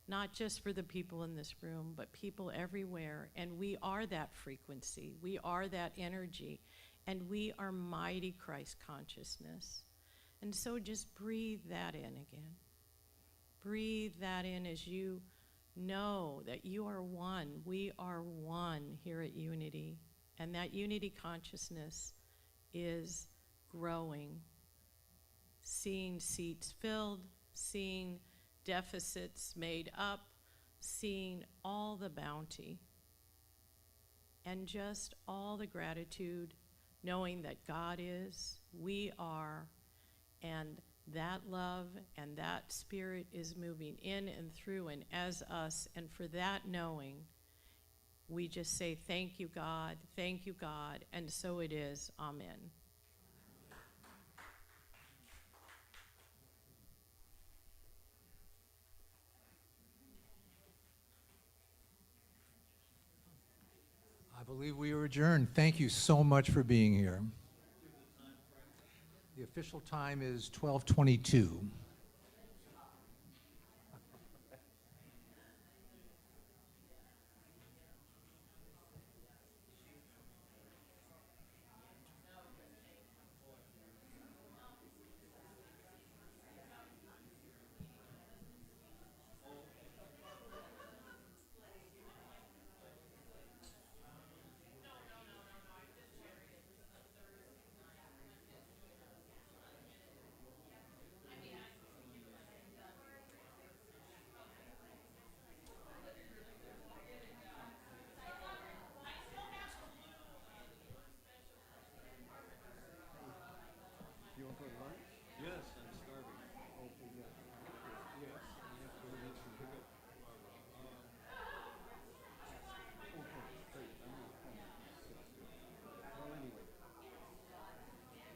not just for the people in this room, but people everywhere. And we are that frequency. We are that energy. And we are mighty Christ consciousness. And so just breathe that in again. Breathe that in as you know that you are one. We are one here at Unity. And that unity consciousness is growing. Seeing seats filled, seeing deficits made up, seeing all the bounty, and just all the gratitude, knowing that God is, we are, and that love and that spirit is moving in and through and as us, and for that knowing, we just say thank you, God, and so it is. Amen. believe we are adjourned. Thank you so much for being here. The official time is 12:22.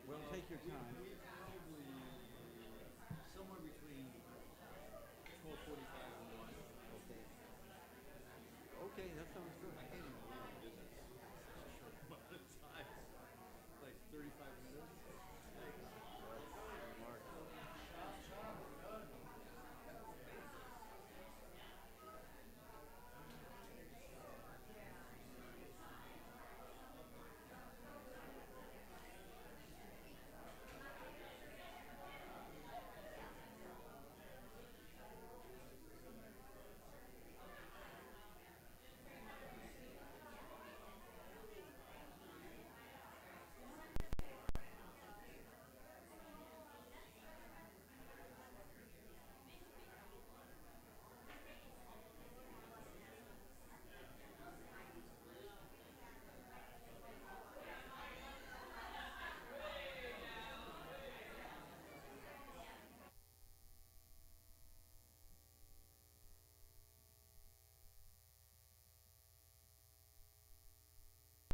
Well, take your time. Somewhere between 12:45 and 1. Okay. Okay, that sounds good.